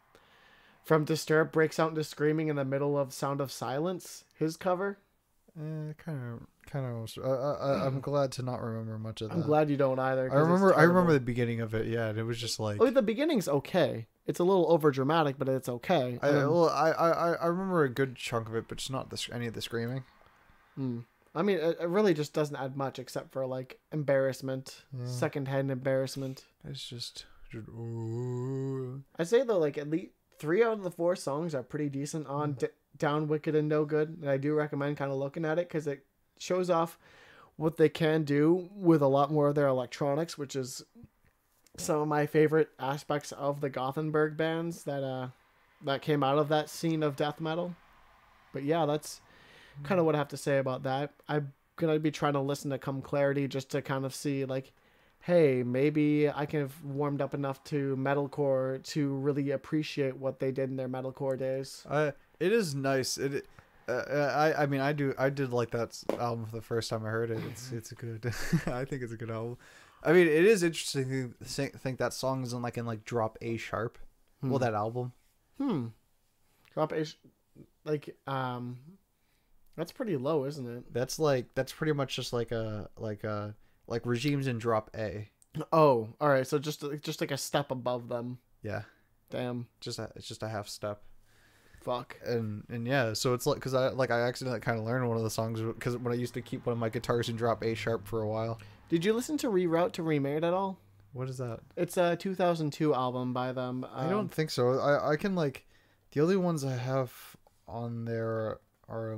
Disturbed breaks out into screaming in the middle of Sound of Silence, his cover. Kind of. I'm glad to not remember much of that. I'm glad you don't either. I remember the beginning of it. Yeah, and it was just like. Oh, the beginning's okay. It's a little over dramatic, but it's okay. I remember a good chunk of it, but just not any of the screaming. I mean, it really just doesn't add much except for like embarrassment, secondhand embarrassment. It's just. I'd say though, like at least 3 out of the 4 songs are pretty decent on Down, Wicked, and No Good, and I do recommend kind of looking at it because it shows off what they can do with a lot more of their electronics, which is some of my favorite aspects of the Gothenburg bands that came out of that scene of death metal. But yeah, that's kind of what I have to say about that. I'm gonna be trying to listen to Come Clarity just to kind of see like, hey, maybe I can have warmed up enough to metalcore to really appreciate what they did in their metalcore days. It is nice. I mean, I did like that album for the first time I heard it. It's good. I think it's a good album. I mean, it is interesting to think that song is in drop A sharp. Well, that album. Drop A, that's pretty low, isn't it? That's pretty much just like Regimes in drop A. Oh, all right. So just like a step above them. Yeah. Damn. It's just a half step. Fuck. And yeah, so it's like, because I accidentally kind of learned one of the songs because when I used to keep one of my guitars in drop A sharp for a while. Did you listen to Reroute to Remade at all? What is that? It's a 2002 album by them. I don't think so. I can the only ones I have on there are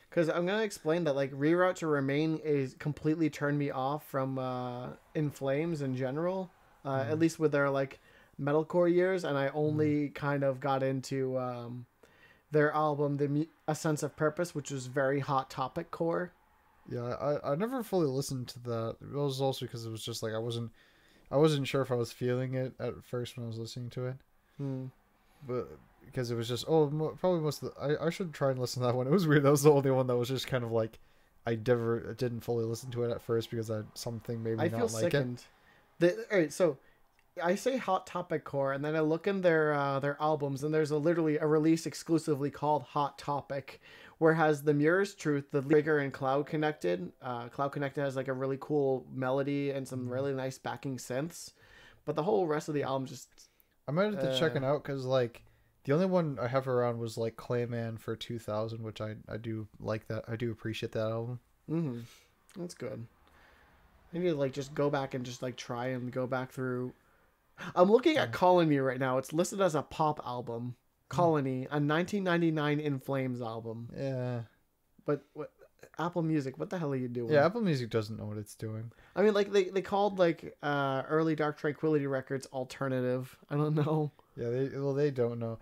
because I'm gonna explain that Reroute to Remain is completely turned me off from In Flames in general, at least with their metalcore years, and I only kind of got into their album, A Sense of Purpose, which was very Hot Topic core. Yeah, I never fully listened to that. It was also because it was just like I wasn't sure if I was feeling it at first when I was listening to it. But because it was just probably most of I should try and listen to that one. It was weird. That was the only one that was just kind of like I didn't fully listen to it at first because something made me not like it. All right, so I say Hot Topic core, and then I look in their albums, and there's literally a release exclusively called Hot Topic, where it has The Mirror's Truth, The Trigger, and Cloud Connected. Cloud Connected has like a really cool melody and some really nice backing synths, but the whole rest of the album just. I might have to check it out because like the only one I have around was like Clayman for 2000, which I do like that. I do appreciate that album. That's good. I need to like just go back and just like try and go back through. I'm looking at Calling Me right now. It's listed as a pop album. Colony, a 1999 In Flames album. Yeah. But what Apple Music, what the hell are you doing? Yeah, Apple Music doesn't know what it's doing. I mean, like they called like early Dark Tranquillity Records alternative. I don't know. Yeah, they don't know.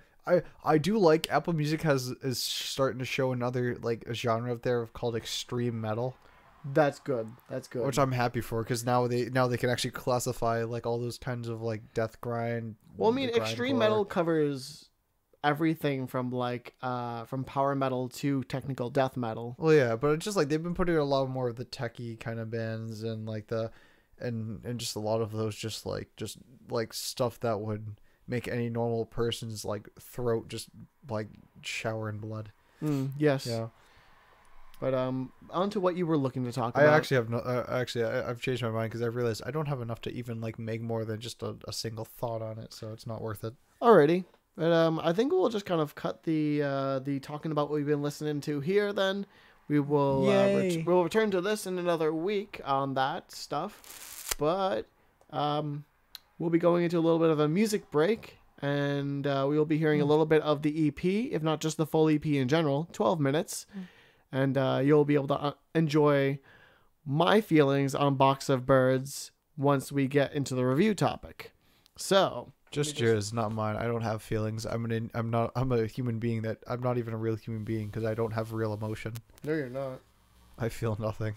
I do like Apple Music is starting to show another like a genre out there called extreme metal. That's good. That's good. Which I'm happy for because now they can actually classify like all those kinds of like death grind. Well, I mean, extreme metal covers everything from like from power metal to technical death metal. Well, yeah, but it's just like they've been putting a lot more of the techie kind of bands and like and just a lot of those just like stuff that would make any normal person's like throat just like shower in blood. Yes. Yeah. But on to what you were looking to talk about. I actually have no. I've changed my mind because I realized I don't have enough to even like make more than just a single thought on it, so it's not worth it. Alrighty, but I think we'll just kind of cut the talking about what we've been listening to here. Then we will we'll return to this in another week on that stuff. But we'll be going into a little bit of a music break, and we will be hearing a little bit of the EP, if not just the full EP in general, 12 minutes. And you'll be able to enjoy my feelings on Box of Birds once we get into the review topic. So just yours, not mine. I don't have feelings. I'm a human being that I'm not even a real human being because I don't have real emotion. No, you're not. I feel nothing,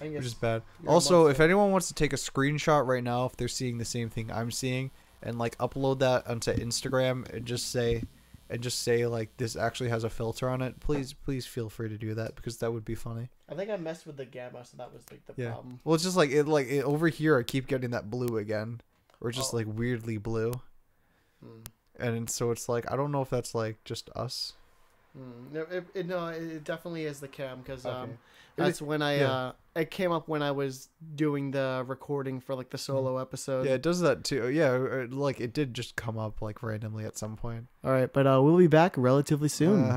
which is bad. You're Also, if anyone wants to take a screenshot right now, if they're seeing the same thing I'm seeing, and like upload that onto Instagram and just say like this actually has a filter on it, please feel free to do that because that would be funny. I think I messed with the gamma, so that was like the problem. Well, it's just like it over here I keep getting that blue again, or just like weirdly blue. And so it's like I don't know if that's like just us. No, it definitely is the cam because that's when it came up when I was doing the recording for like the solo episode. Yeah, it does that too. Yeah, like it did just come up like randomly at some point. All right, but we'll be back relatively soon.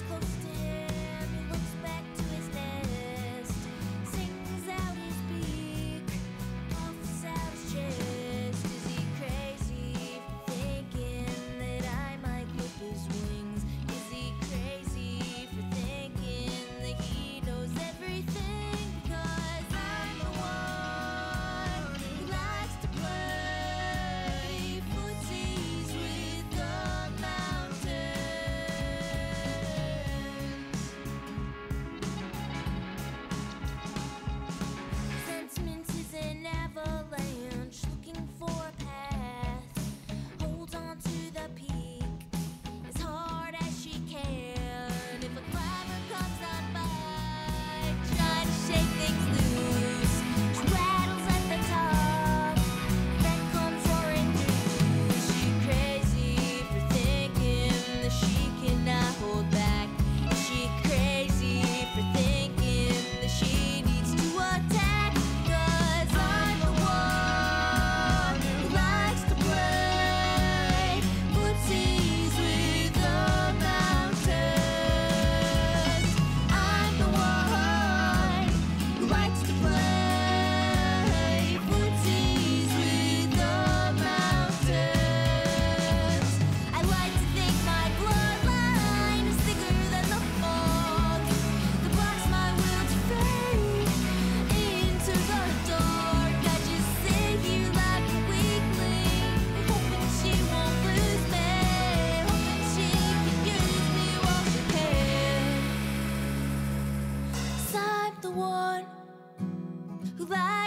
Close to him, he looks back to his nest, sings out his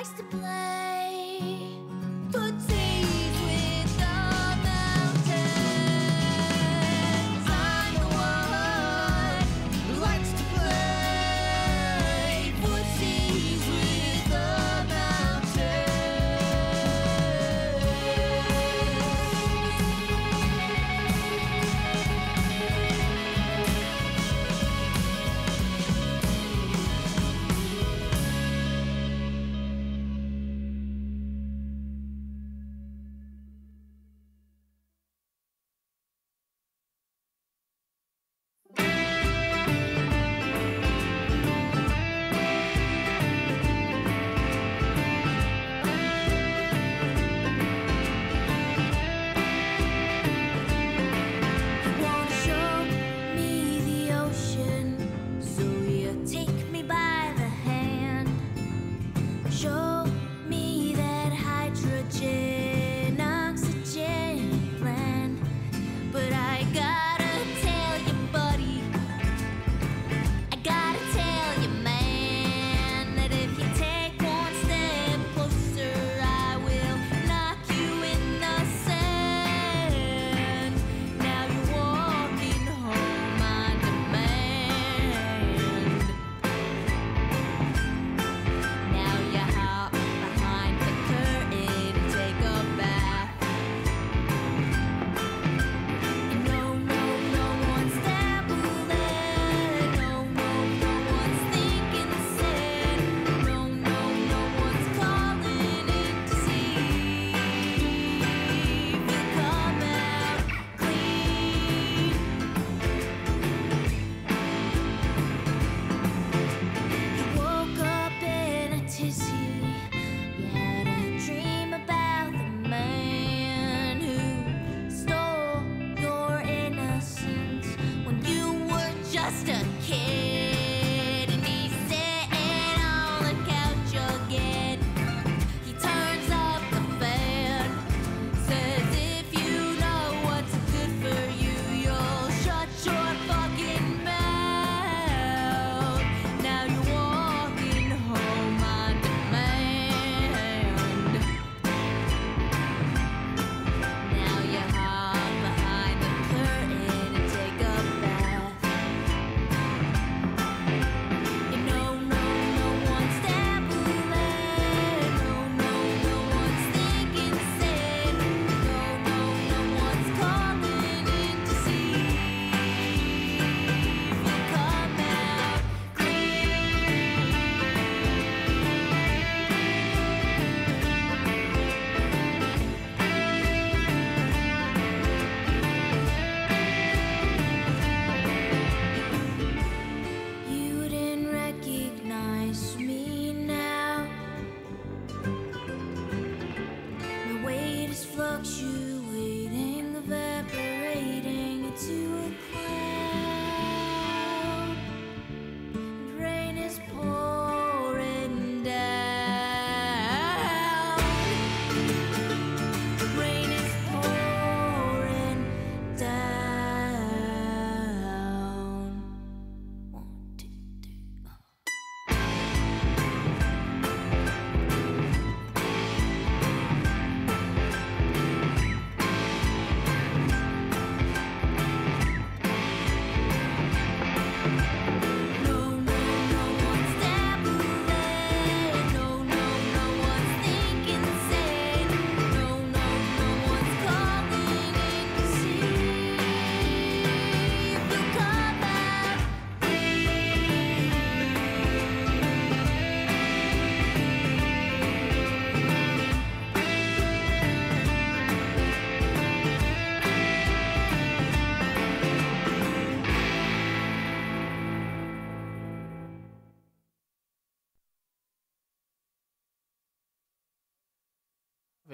likes to play footsies with the mountains. I'm the one who likes to play footsies with the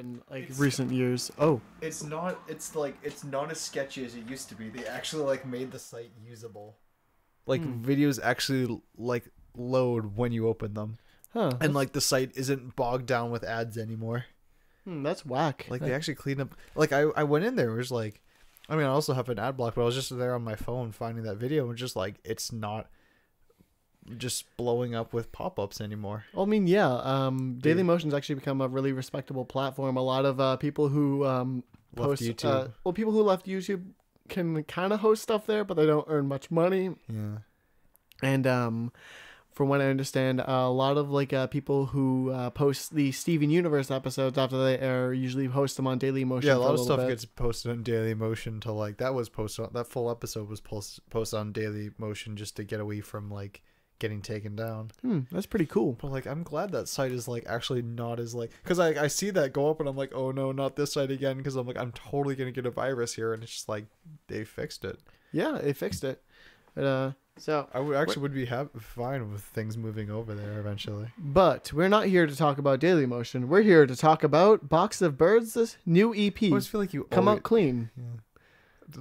in like recent years. Oh, It's not. It's like it's not as sketchy as it used to be. They actually like made the site usable. Like videos actually like load when you open them, huh? and like the site isn't bogged down with ads anymore. That's whack. Like they actually cleaned up. Like I went in there. It was like, I mean, I also have an ad block, but I was just there on my phone finding that video and just like it's not just blowing up with pop-ups anymore. Well, I mean, yeah. Daily Motion's actually become a really respectable platform. A lot of people who post YouTube. people who left YouTube can kind of host stuff there, but they don't earn much money. Yeah. And from what I understand, a lot of like people who post the Steven Universe episodes after they air usually host them on Daily Motion. Yeah, a for lot of little stuff bit. gets posted on Daily Motion to like that was posted. That full episode was posted on Daily Motion just to get away from like getting taken down. That's pretty cool. But like, I'm glad that site is like actually not as like, because I see that go up and I'm like, oh no, not this site again, because I'm like, I'm totally gonna get a virus here, and it's just like they fixed it. Yeah, they fixed it. But, so I would be fine with things moving over there eventually. But we're not here to talk about Daily Motion. We're here to talk about Box of Birds' new EP. I always feel like you Come always, Out Clean.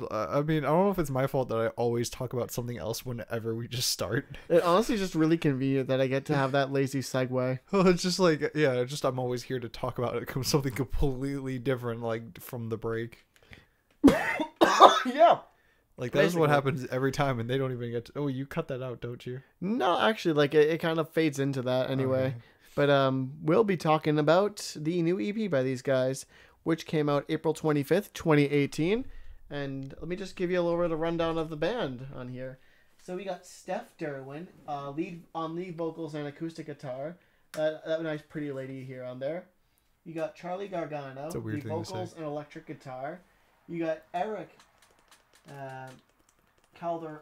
I mean, I don't know if it's my fault that I always talk about something else whenever we just start. It honestly is just really convenient that I get to have that lazy segue. Well, it's just like, yeah, just I'm always here to talk about something completely different, like from the break. Yeah. Like that's what Basically. happens every time, and they don't even get to. Oh, you cut that out, don't you? No, actually, like it kind of fades into that anyway. Okay. But we'll be talking about the new EP by these guys, which came out April 25th, 2018. And let me just give you a little bit of rundown of the band on here. So we got Steph Derwin, lead vocals and acoustic guitar. That nice pretty lady here on there. You got Charlie Gargano, That's a weird lead thing to say. vocals and electric guitar. You got Eric Calderon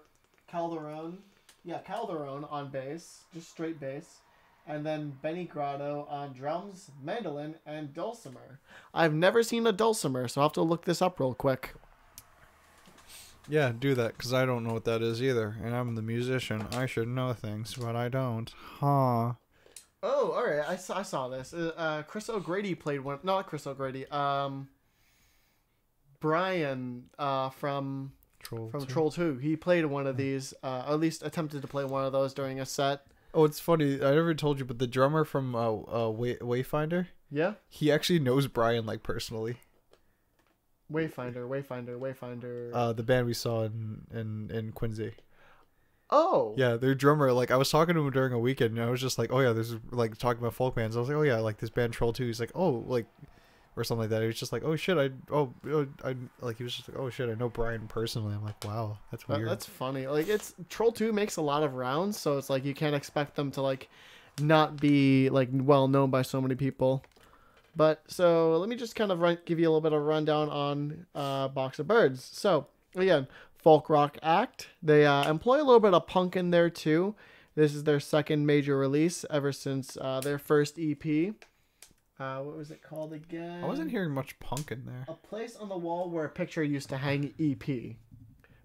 on bass, just straight bass. And then Benny Grotto on drums, mandolin, and dulcimer. I've never seen a dulcimer, so I'll have to look this up real quick. Yeah, do that, because I don't know what that is either, and I'm the musician. I should know things, but I don't. Huh. Oh, all right. I saw this. Chris O'Grady played one. Not Chris O'Grady. Brian from Troll. Troll 2. He played one of these. At least attempted to play one of those during a set. Oh, it's funny. I never told you, but the drummer from Wayfinder, Yeah. he actually knows Brian like personally. Wayfinder. The band we saw in Quincy. Oh. Yeah, their drummer, like, I was talking to him during a weekend, and I was just like, oh yeah, there's, like, talking about folk bands. I was like, oh yeah, like, this band Troll 2. He's like, oh, like, or something like that. He was just like, oh shit, he was just like, oh shit, I know Brian personally. I'm like, wow, that's weird. That's funny. Like, it's Troll 2 makes a lot of rounds, so it's like you can't expect them to, like, not be, like, well known by so many people. But, so, let me just kind of give you a little bit of a rundown on Box of Birds. So, again, folk rock act. They employ a little bit of punk in there, too. This is their second major release ever since their first EP. What was it called again? I wasn't hearing much punk in there. A Place on the Wall Where a Picture Used to Hang EP.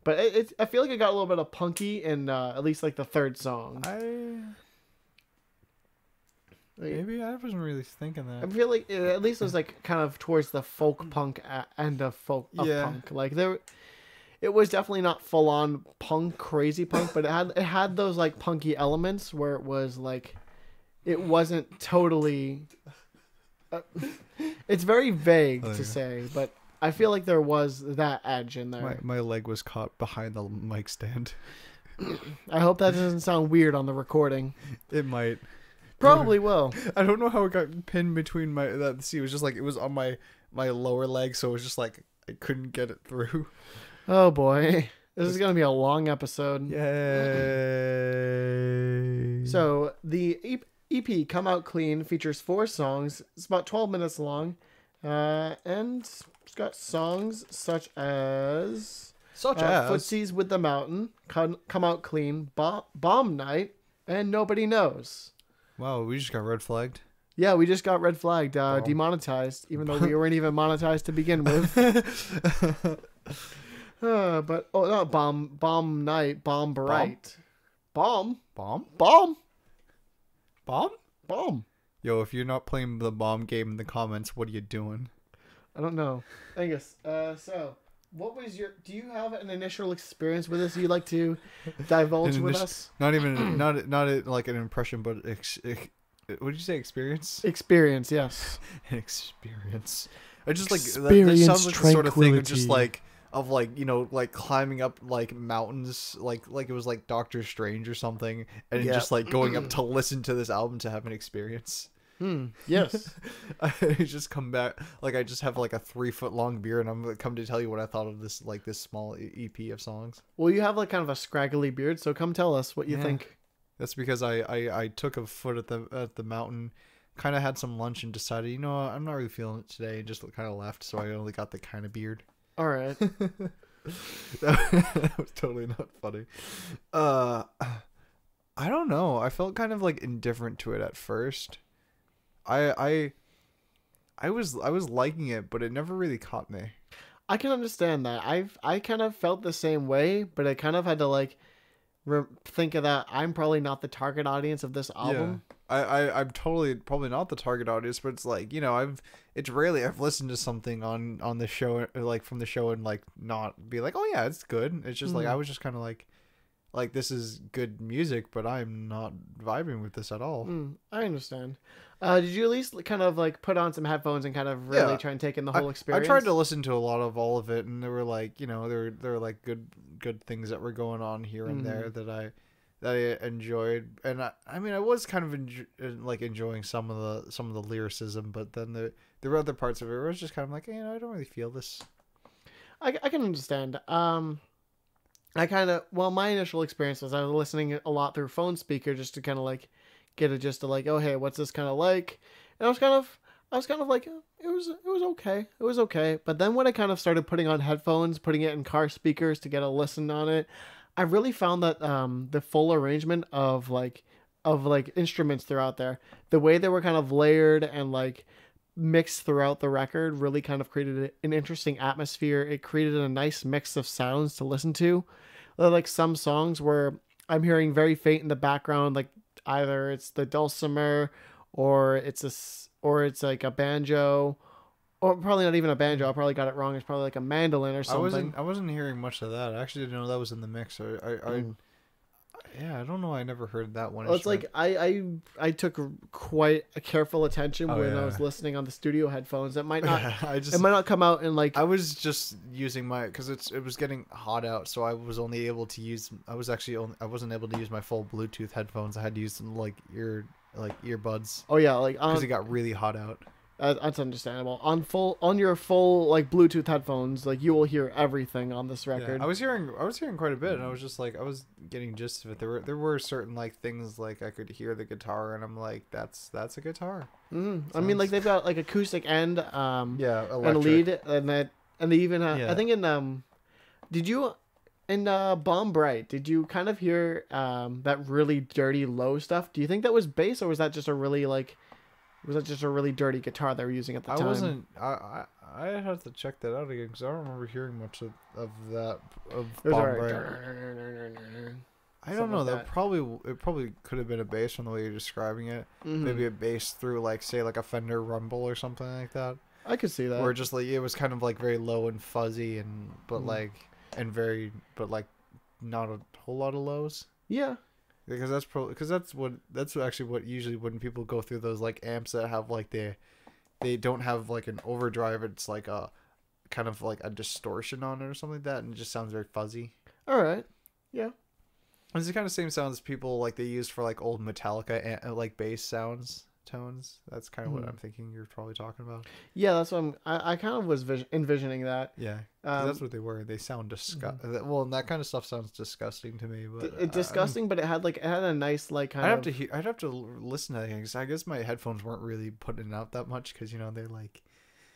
But I feel like it got a little bit of punky in at least, like, the third song. Maybe I wasn't really thinking I that. feel like at least it was like kind of towards the folk punk end of punk. Like it was definitely not full on punk, crazy punk, but it had those like punky elements where it was like it wasn't totally. It's very vague to say, but I feel like there was that edge in there. My leg was caught behind the mic stand. I hope that doesn't sound weird on the recording. It might. Probably will. I don't know how it got pinned between see, it was just like, it was on my lower leg, so it was just like, I couldn't get it through. Oh boy. This is going to be a long episode. Yay. So, the EP, Come Out Clean, features 4 songs. It's about 12 minutes long. And it's got songs such as... Footsies with the Mountain, Come Out Clean, Bomb Night, and Nobody Knows. Wow, we just got red flagged. Yeah, we just got red flagged, demonetized, even though we weren't even monetized to begin with. But not bomb night, bomb bright, bomb. Yo, if you're not playing the bomb game in the comments, what are you doing? I don't know, Angus. So, what was do you have an initial experience with this you'd like to divulge with us? Not even not like an impression, but what did you say? Experience? Experience, yes. An experience. I just like Experience that sounds like the sort of thing of just tranquility. like, of like, you know, like climbing up like mountains, like it was like Doctor Strange or something, and Yeah. just like going up to listen to this album to have an experience. Yes. I just come back like I just have like a 3-foot long beard, and I'm gonna come to tell you what I thought of this like this small EP of songs. Well, you have like kind of a scraggly beard, so come tell us what you Yeah. think. That's because I took a foot at the mountain, kind of had some lunch, and decided, you know, I'm not really feeling it today, and just kind of left. So I only got the kind of beard. All right. That was totally not funny. I don't know. I felt kind of like indifferent to it at first. I was liking it, but it never really caught me. I can understand that. I kind of felt the same way, but I kind of had to like think of that. I'm probably not the target audience of this album. Yeah. I'm totally probably not the target audience, but it's like, you know, it's rarely I've listened to something on the show, like from the show, and like not be like, oh yeah, it's good. It's just like I was just kind of like this is good music, but I'm not vibing with this at all. I understand. Did you at least kind of like put on some headphones and kind of really Yeah. try and take in the whole I experience? tried to listen to a lot of all of it, and there were like, you know, there were like good things that were going on here and there that I enjoyed, and I mean I was kind of like enjoying some of the lyricism, but then there were other parts of it where I was just kind of like, you know, I don't really feel this. I can understand. My initial experience was I was listening a lot through phone speaker just to kind of like get a gist of like, oh hey, what's this kind of like? And I was kind of like, it was okay. It was okay. But then when I kind of started putting on headphones, putting it in car speakers to get a listen on it, I really found that the full arrangement of like instruments throughout there, the way they were kind of layered and like mixed throughout the record really kind of created an interesting atmosphere. It created a nice mix of sounds to listen to. Like some songs where I'm hearing very faint in the background, like either it's the dulcimer or it's like a banjo, or probably not even a banjo. I probably got it wrong. It's probably like a mandolin or something. I wasn't hearing much of that. I actually didn't know that was in the mix. Yeah, I don't know. I never heard that one. Well, it's like I took quite a careful attention when I yeah. was listening on the studio headphones. It might not it it might not come out in like I was just using my because it was getting hot out, so I was only able to use. I wasn't able to use my full Bluetooth headphones. I had to use some like earbuds oh yeah like because it got really hot out. that's understandable. On your full like Bluetooth headphones, like you will hear everything on this record. I was hearing quite a bit, and I was just like I was getting gist of it. There were certain like things like I could hear the guitar, and I'm like that's a guitar. I mean, like they've got like acoustic and Yeah, and a lead and they even Yeah. I think in did you in Bomb Bright did you kind of hear that really dirty low stuff? Do you think that was bass, or was that just a really dirty guitar they were using at the time? I have to check that out again because I don't remember hearing much of that of It was Bomb alright. Bright. I Something don't know. like that. It probably could have been a bass from the way you're describing it. Mm-hmm. Maybe a bass through like say like a Fender Rumble or something like that, I could see that. or just like it was kind of like very low and fuzzy and but like not a whole lot of lows. Yeah. Because that's actually what usually when people go through those like amps that have like they don't have like an overdrive, it's like a kind of like a distortion on it or something like that, and it just sounds very fuzzy. All right. Yeah. It's the kind of same sounds people like they use for like old Metallica like bass tones. That's kind of what I'm thinking you're probably talking about. Yeah, that's what I kind of was envisioning that. Yeah, 'cause that's what they were. They sound disgusting. Well, and that kind of stuff sounds disgusting to me. But It's disgusting, but it had a nice like kind of. I'd have to listen to that again because I guess my headphones weren't really putting it out that much because you know they're like.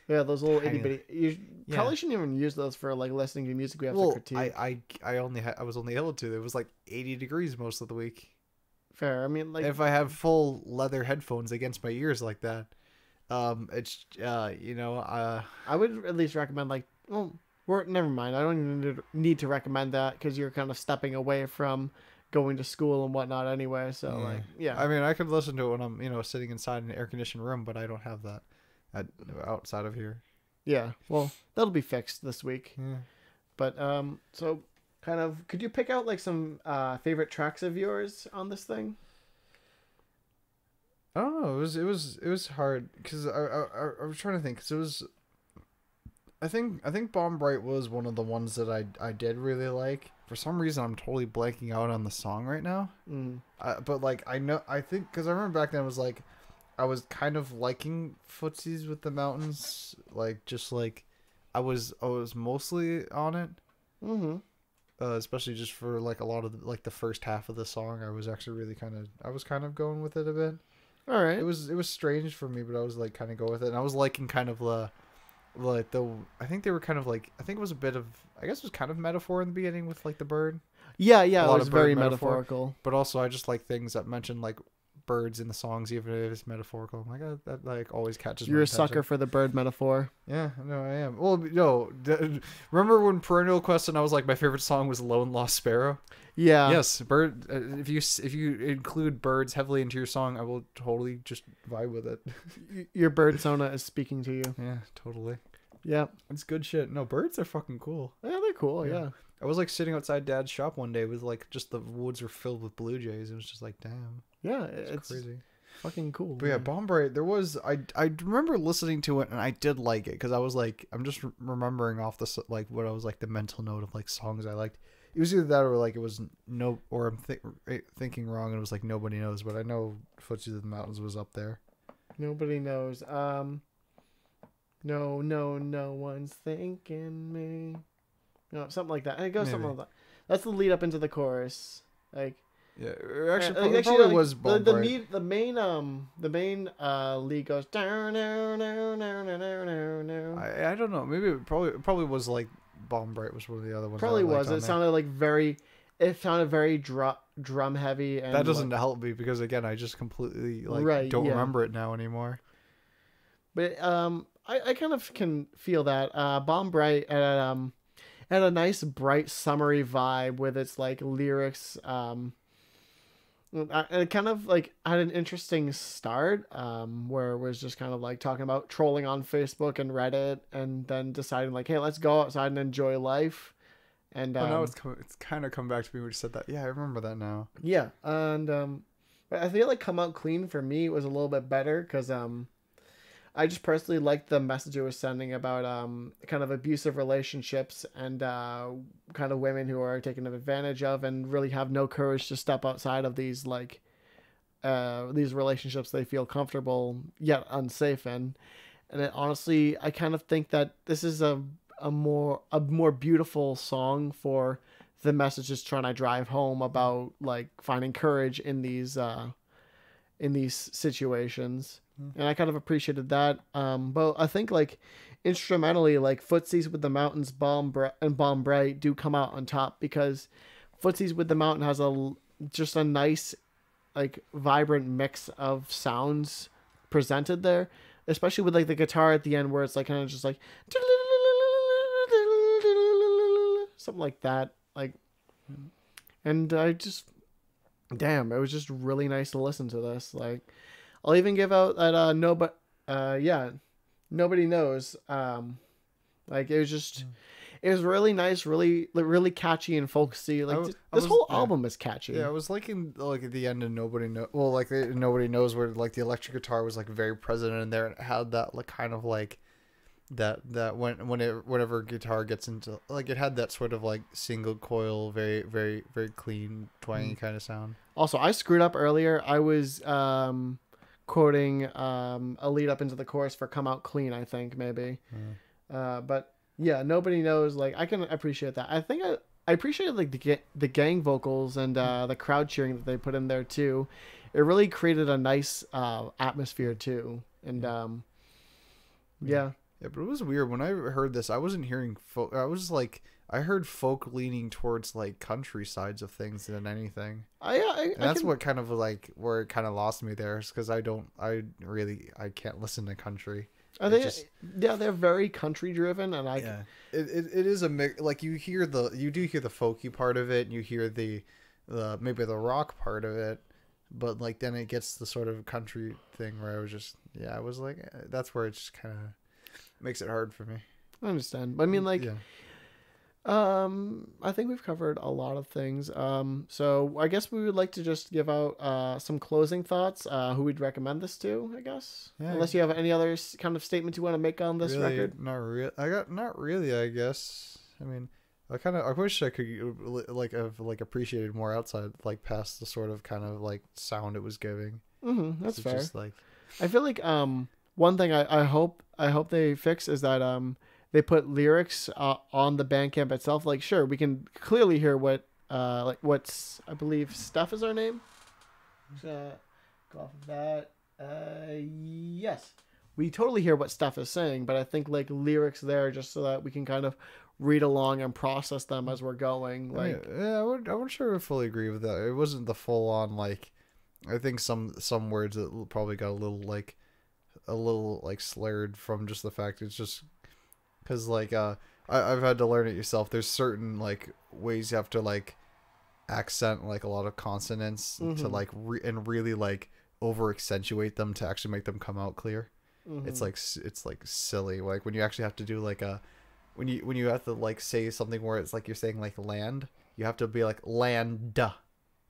Yeah, those little itty tiny- bitty. You probably shouldn't even use those for like listening to music. We have to critique. I was only able to. It was like 80 degrees most of the week. Fair. I mean, like If I have full leather headphones against my ears like that, it's I would at least recommend like never mind. I don't even need to recommend that because you're kind of stepping away from going to school and whatnot anyway. So like yeah. I mean, I could listen to it when I'm sitting inside an air conditioned room, but I don't have that outside of here. Yeah. Well, that'll be fixed this week. Yeah. But so kind of could you pick out like some favorite tracks of yours on this thing? I don't know. It was hard because I was trying to think because I think Bomb Bright was one of the ones that I did really like. For some reason, I'm totally blanking out on the song right now. Mm. But like I think because I remember back then I was kind of liking Footsies with the Mountains, like just like I was mostly on it. Mm-hmm. Especially just for like a lot of like the first half of the song, I was actually really I was kind of going with it a bit. All right. It was strange for me, but I was like kind of go with it, and I was liking kind of the I think they were kind of like I think it was a bit of I guess it was kind of metaphor in the beginning with like the bird, Yeah, a it lot was of bird very metaphor. metaphorical. but also I just like things that mention like birds in the songs, even if it's metaphorical. I'm like that like always catches You're my a attention. sucker for the bird metaphor. Yeah, no, I am. Well, no, remember when Perennial Quest and I was like my favorite song was Lone Lost Sparrow? Yeah. Yes, bird. If you include birds heavily into your song, I will totally just vibe with it. Your bird sona is speaking to you. Yeah, totally. Yeah. It's good shit. No, birds are fucking cool. Yeah, they're cool. Yeah. Yeah. I was like sitting outside Dad's shop one day with like just the woods were filled with blue jays. It was just like, damn, Yeah. it's It's crazy. fucking cool. But yeah, Bomb Bright, there was I remember listening to it and I did like it because I was like I'm just remembering off the like what I was like the mental note of like songs I liked. It was either that or like it was no or I'm thinking wrong and it was like Nobody Knows, but I know Footsies of the Mountains was up there. Nobody knows. No one's thinking me. No, something like that. It goes something Maybe. like that. That's the lead up into the chorus. Like Yeah, actually, like, it probably like, was Bomb the Bright. the main lead goes down no. I don't know. Maybe it probably was like Bomb Bright was one of the other ones. Probably I liked was. on It there. sounded like it sounded very drum heavy and That doesn't help me because again, I just completely like Right, don't yeah. remember it now anymore. But I kind of can feel that Bomb Bright had a nice bright summery vibe with its like lyrics. It kind of like had an interesting start where it was just kind of like talking about trolling on Facebook and Reddit and then deciding like, hey, let's go outside and enjoy life. And Oh, now it's kind of come back to me when you said that. Yeah, I remember that now. yeah, and but I feel like Come Out Clean for me was a little bit better because I just personally liked the message it was sending about kind of abusive relationships and kind of women who are taken advantage of and really have no courage to step outside of these like these relationships they feel comfortable yet unsafe in. And it, honestly, I kind of think that this is a more beautiful song for the messages trying to drive home about like finding courage in these situations. And I kind of appreciated that. But I think like instrumentally, like Footsies with the Mountains, and Bomb Bright do come out on top because Footsies with the Mountain has just a nice, like vibrant mix of sounds presented there, especially with like the guitar at the end where it's like kind of just like something like that. Like, and I just, damn, it was just really nice to listen to this. Like, I'll even give out that Nobody Knows. Like it was just, it was really nice, really catchy and folksy. Like this whole album is catchy. Yeah, I was liking like at the end of Nobody Knows. Well, like Nobody Knows where like the electric guitar was like very present in there and it had that like kind of like that whenever guitar gets into like it had that sort of like single coil, very very very clean twangy kind of sound. Also, I screwed up earlier. I was quoting a lead up into the chorus for "Come Out Clean." I think maybe, but yeah, Nobody Knows. Like I can appreciate that. I think I appreciate like the gang vocals and the crowd cheering that they put in there too. It really created a nice atmosphere too, and yeah. Yeah, but it was weird when I heard this. I wasn't hearing folk. I was like, I heard folk leaning towards like country sides of things than anything. And that's what kind of like where it kind of lost me there, is because I can't listen to country. They're very country driven, and it is a mix. Like you do hear the folky part of it, and you hear the maybe the rock part of it, but like then it gets the sort of country thing where I was just I was like that's where it just kind of makes it hard for me. I understand, but I mean like. I think we've covered a lot of things. So I guess we would like to just give out some closing thoughts. Who we'd recommend this to, I guess. Yeah. Unless you have any other kind of statement you want to make on this really, record. Not really. I guess. I mean, I wish I could have appreciated more outside, like past the sort of kind of like sound it was giving. Mm-hmm, that's It's fair. Just like I feel like one thing I hope they fix is that they put lyrics on the Bandcamp itself. Like, sure, we can clearly hear what what's, I believe, Steph is our name. Go off of that. Yes, we totally hear what Steph is saying, but I think like lyrics there just so that we can kind of read along and process them as we're going. Like, yeah, I would sure fully agree with that. It wasn't the full on like. I think some words that probably got a little like slurred from just the fact it's just because like I've had to learn it yourself. There's certain like ways you have to like accent like a lot of consonants to like and really like over accentuate them to actually make them come out clear. It's like silly. Like when you actually have to do like a when you have to like say something where it's like you're saying like land, you have to be like land.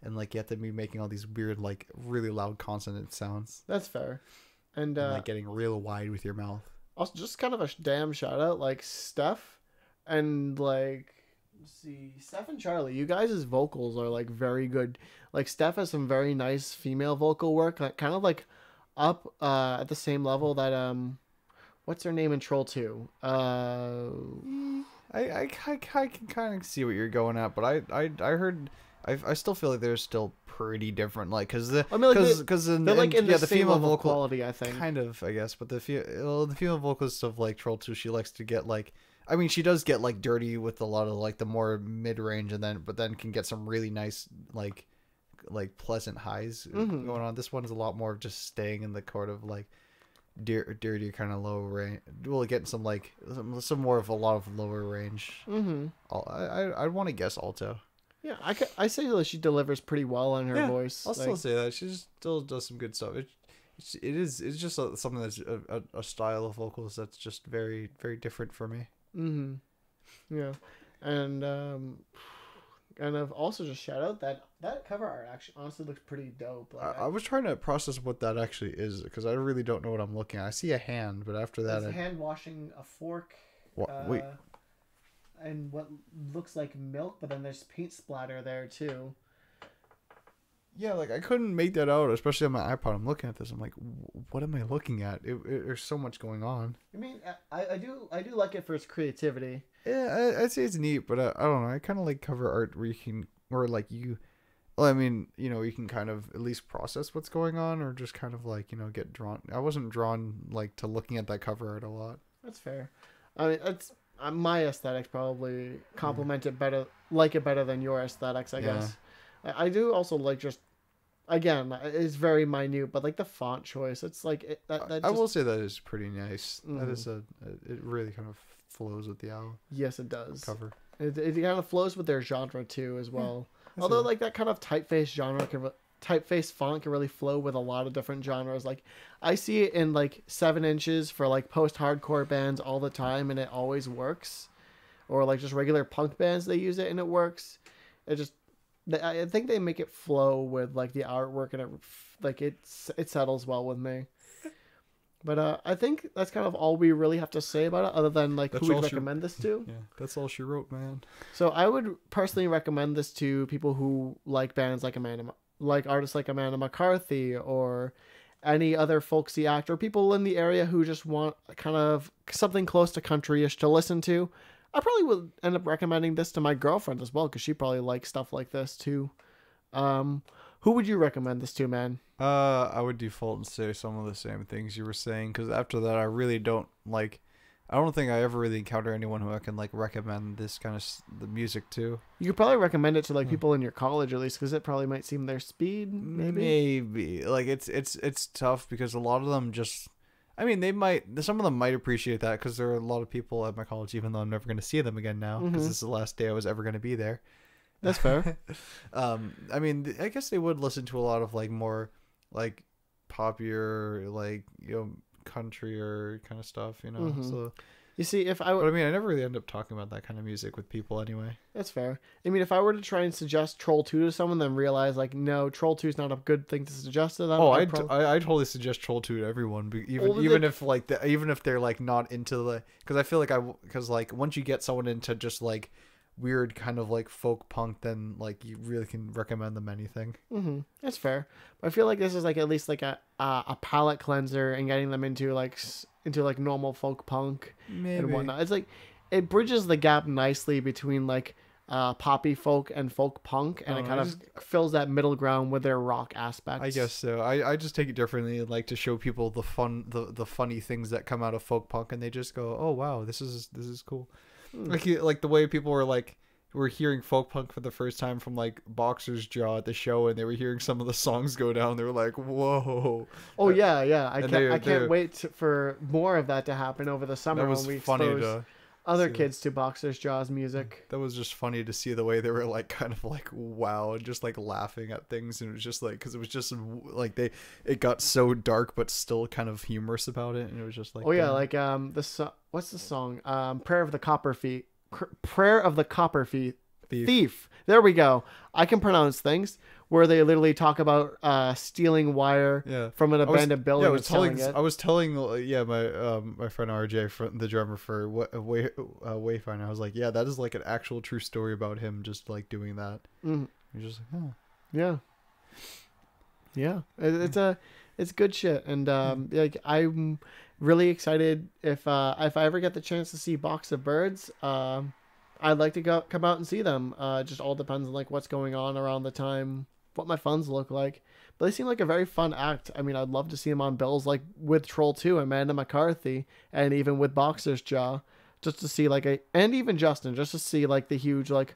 And like you have to be making all these weird like really loud consonant sounds. that's fair. And Like getting real wide with your mouth. also just kind of a damn shout out, like Steph and like, let's see, Steph and Charlie, you guys' vocals are like very good. Like Steph has some very nice female vocal work, like, kind of like up at the same level that what's her name in Troll 2? I can kind of see what you're going at, but I heard I still feel like they're still pretty different, like because the I mean, like because they're like in the same female level of vocal quality, I think. kind of, I guess, but the female vocalist of like Troll 2, she likes to get like, I mean, she does get like dirty with a lot of like the more mid range, and then can get some really nice like pleasant highs going on. This one is a lot more of just staying in the chord of like dirty kind of low range. We'll get some like some more of a lot of lower range. I want to guess alto. Yeah, I say that she delivers pretty well on her voice. I'll still say that she still does some good stuff. It's just something that's a style of vocals that's just very very different for me. Yeah, and I've also just shout out that cover art actually honestly looks pretty dope. Like, I was trying to process what that actually is because I really don't know what I'm looking at. I see a hand, but after that, it's a hand washing a fork. Wait. And what looks like milk, but then there's paint splatter there too. Yeah, like I couldn't make that out, especially on my iPod. I'm looking at this. I'm like, what am I looking at? There's so much going on. I mean, I do like it for its creativity. Yeah, I'd say it's neat, but I don't know. I kind of like cover art where you can, or like you. Well, I mean, you can kind of at least process what's going on, or just kind of like get drawn. I wasn't drawn like to looking at that cover art a lot. That's fair. I mean, it's my aesthetics probably complement it better, like it better than your aesthetics, I guess. I do also like just, again, it's very minute, but like the font choice, it's like I will say that is pretty nice. That is it really kind of flows with the album. Yes, it does. Cover. It kind of flows with their genre too, as well. Although like that kind of typeface genre typeface font can really flow with a lot of different genres. Like I see it in like 7 inches for like post-hardcore bands all the time, and it always works. Or like just regular punk bands, they use it and it works. I think they make it flow with like the artwork, and it settles well with me. But I think that's kind of all we really have to say about it, other than like who we recommend this to. Yeah, that's all she wrote, man. So I would personally recommend this to people who like bands like artists like Amanda McCarthy, or any other folksy act, or people in the area who just want kind of something close to country-ish to listen to. I probably would end up recommending this to my girlfriend as well, because she probably likes stuff like this too. Who would you recommend this to, man? I would default and say some of the same things you were saying, because after that, I really don't like. I don't think I ever really encounter anyone who I can like recommend this kind of the music to. You could probably recommend it to like people in your college at least, because it probably might seem their speed. Maybe like it's tough because a lot of them just. I mean, some of them might appreciate that because there are a lot of people at my college, even though I'm never going to see them again now because this is the last day I was ever going to be there. That's fair. I mean, I guess they would listen to a lot of like more like popular, like country or kind of stuff, So You see, if I But I mean, I never really end up talking about that kind of music with people anyway. That's fair. I mean, if I were to try and suggest Troll 2 to someone, then realize, like, no, Troll 2 is not a good thing to suggest to them. Oh, I'd I totally suggest Troll 2 to everyone, Well, even if like even if they're like not into the, because I feel like because like once you get someone into just like weird kind of like folk punk, then like you really can recommend them anything. Mm-hmm. That's fair. But I feel like this is like at least like a palate cleanser and getting them into like normal folk punk and whatnot. It's like it bridges the gap nicely between like poppy folk and folk punk, and it kind of fills that middle ground with their rock aspects. I guess so. I just take it differently and like to show people the funny things that come out of folk punk, and they just go, oh wow, this is cool. Like the way people were hearing folk punk for the first time from like Boxer's Jaw at the show, and they were hearing some of the songs go down. They were like, whoa. Oh yeah. I can't wait for more of that to happen over the summer That was when we funny expose other kids to Boxer's Jaw's music. That was just funny to see the way they were like kind of like wow, and just like laughing at things, and it was just like, because it was just like it got so dark but still kind of humorous about it, and it was just like, oh yeah, like what's the song? Prayer of the Copper Thief. There we go. I can pronounce things, where they literally talk about stealing wire from an abandoned building. Yeah, I was telling my friend RJ, the drummer for Wayfinder. I was like, yeah, that is like an actual true story about him just like doing that. You're just like, oh. Yeah. It's good shit, and like I'm really excited if I ever get the chance to see Box of Birds. I'd like to come out and see them. Just all depends on like what's going on around the time, what my funds look like. But they seem like a very fun act. I mean, I'd love to see them on bills like with Troll 2, Amanda McCarthy, and even with Boxer's Jaw, just to see like and even Justin, just to see like the huge like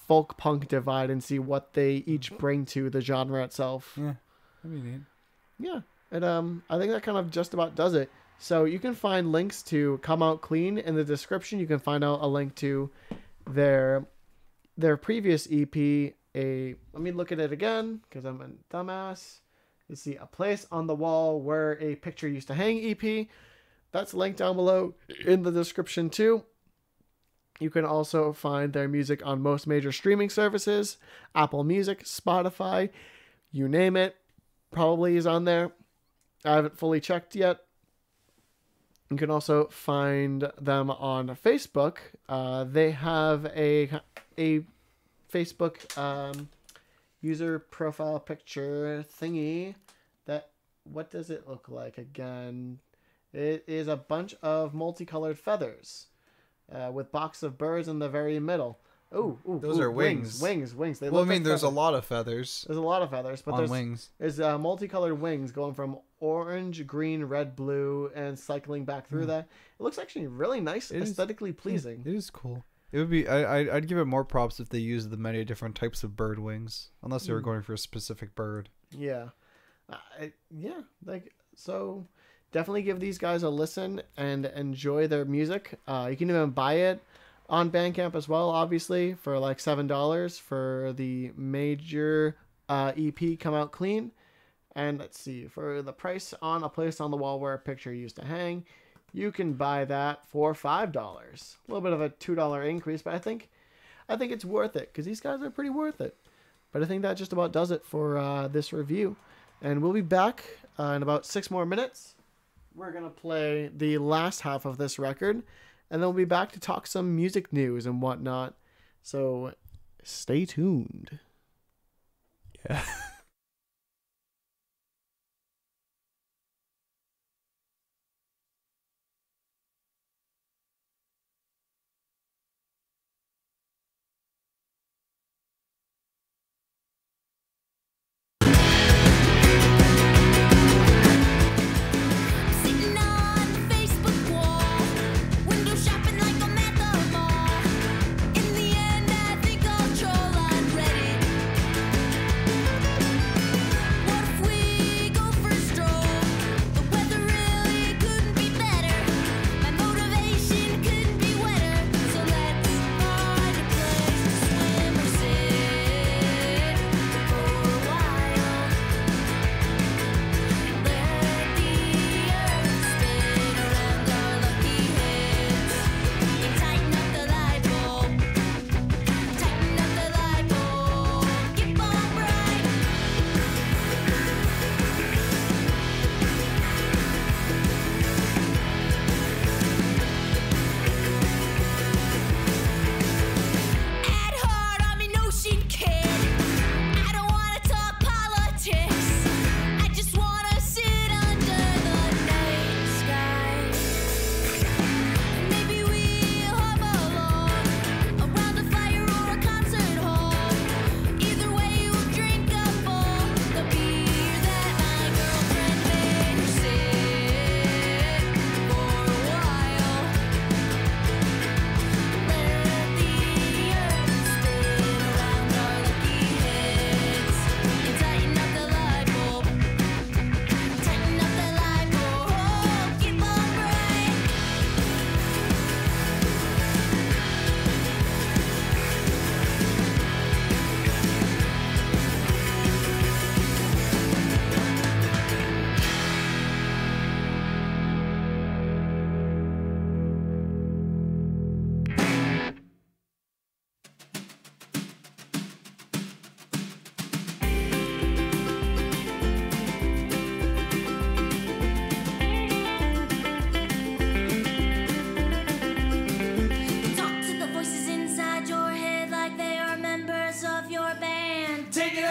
folk punk divide and see what they each bring to the genre itself. Yeah, that'd be neat. Yeah, and I think that kind of just about does it. So you can find links to Come Out Clean in the description. You can find out a link to their previous EP. Let me look at it again because I'm a dumbass. You see A Place on the Wall Where a Picture Used to Hang EP. That's linked down below in the description too. You can also find their music on most major streaming services. Apple Music, Spotify, you name it, probably is on there. I haven't fully checked yet. You can also find them on Facebook. They have a Facebook user profile picture thingy. What does it look like again? It is a bunch of multicolored feathers with Box of Birds in the very middle. Those are wings. Wings. They Well, I look mean, like there's feathers. a lot of feathers. There's a lot of feathers, but on wings. there's multicolored wings going from orange, green, red, blue, and cycling back through that. It looks actually really nice, aesthetically pleasing. It is cool. It would be. I'd give it more props if they used the many different types of bird wings, unless they were going for a specific bird. Yeah, so. Definitely give these guys a listen and enjoy their music. You can even buy it on Bandcamp as well, obviously, for like $7 for the major EP Come Out Clean. And let's see, for the price on A Place on the Wall Where a Picture Used to Hang, you can buy that for $5. A little bit of a $2 increase, but I think it's worth it because these guys are pretty worth it. But I think that just about does it for this review. And we'll be back in about 6 more minutes. We're going to play the last half of this record, and then we'll be back to talk some music news and whatnot. So stay tuned. Yeah. Sitting on the Facebook wall, window shopping like I'm at the mall. In the end, I think I'll troll on Reddit.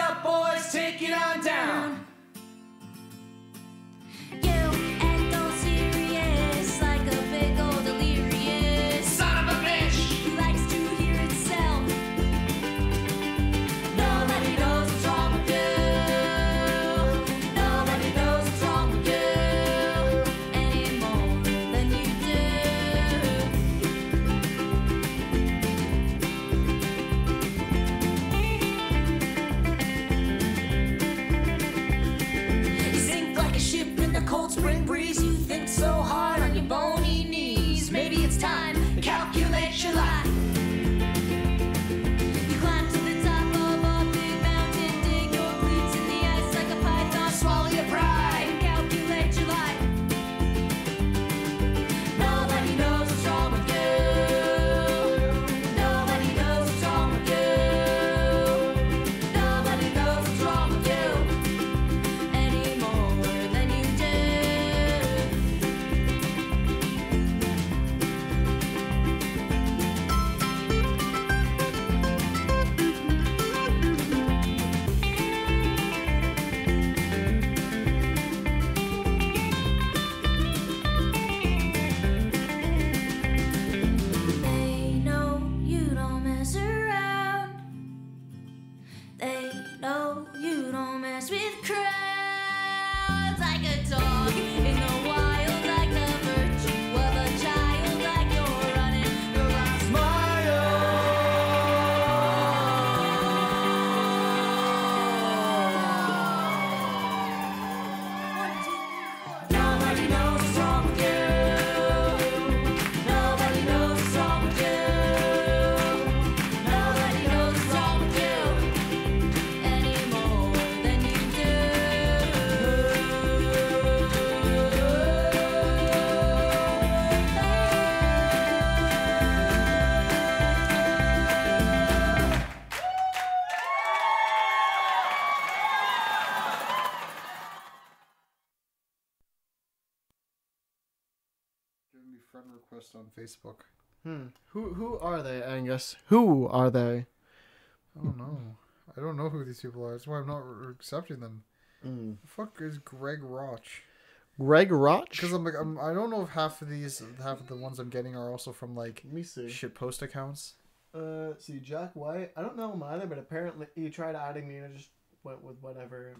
up, boys, take it on down. You act all serious like a big old delirious. Son of a bitch. He likes to hear itself. Nobody knows what's wrong with you. Nobody knows what's wrong with you any more than you do. You sink like a ship in the cold spring breeze. You think so hard on your bony knees. Maybe it's time to calculate your life. You climb to the top of a big mountain, dig your cleats in the ice like a python, swallow your pride and calculate your life. Nobody knows what's wrong with you. Nobody knows what's wrong with you. Nobody knows what's wrong with you any more than you do. They know you don't mess around. They know you don't mess with crowds. Like a dog in the wild, like the virtue of a child, like you're running the last mile. Nobody knows what's wrong with you. Nobody knows what's wrong with you. Nobody knows what's wrong with you any more than you do. Give me friend request on Facebook. Who are they, Angus? Who are they? I don't know. I don't know who these people are. That's why I'm not accepting them. The fuck is Greg Roch? Greg Roch? Because I don't know if half of the ones I'm getting are also from like Let me see. shitpost accounts. See, Jack White. I don't know him either, but apparently he tried adding me and I just went with whatever.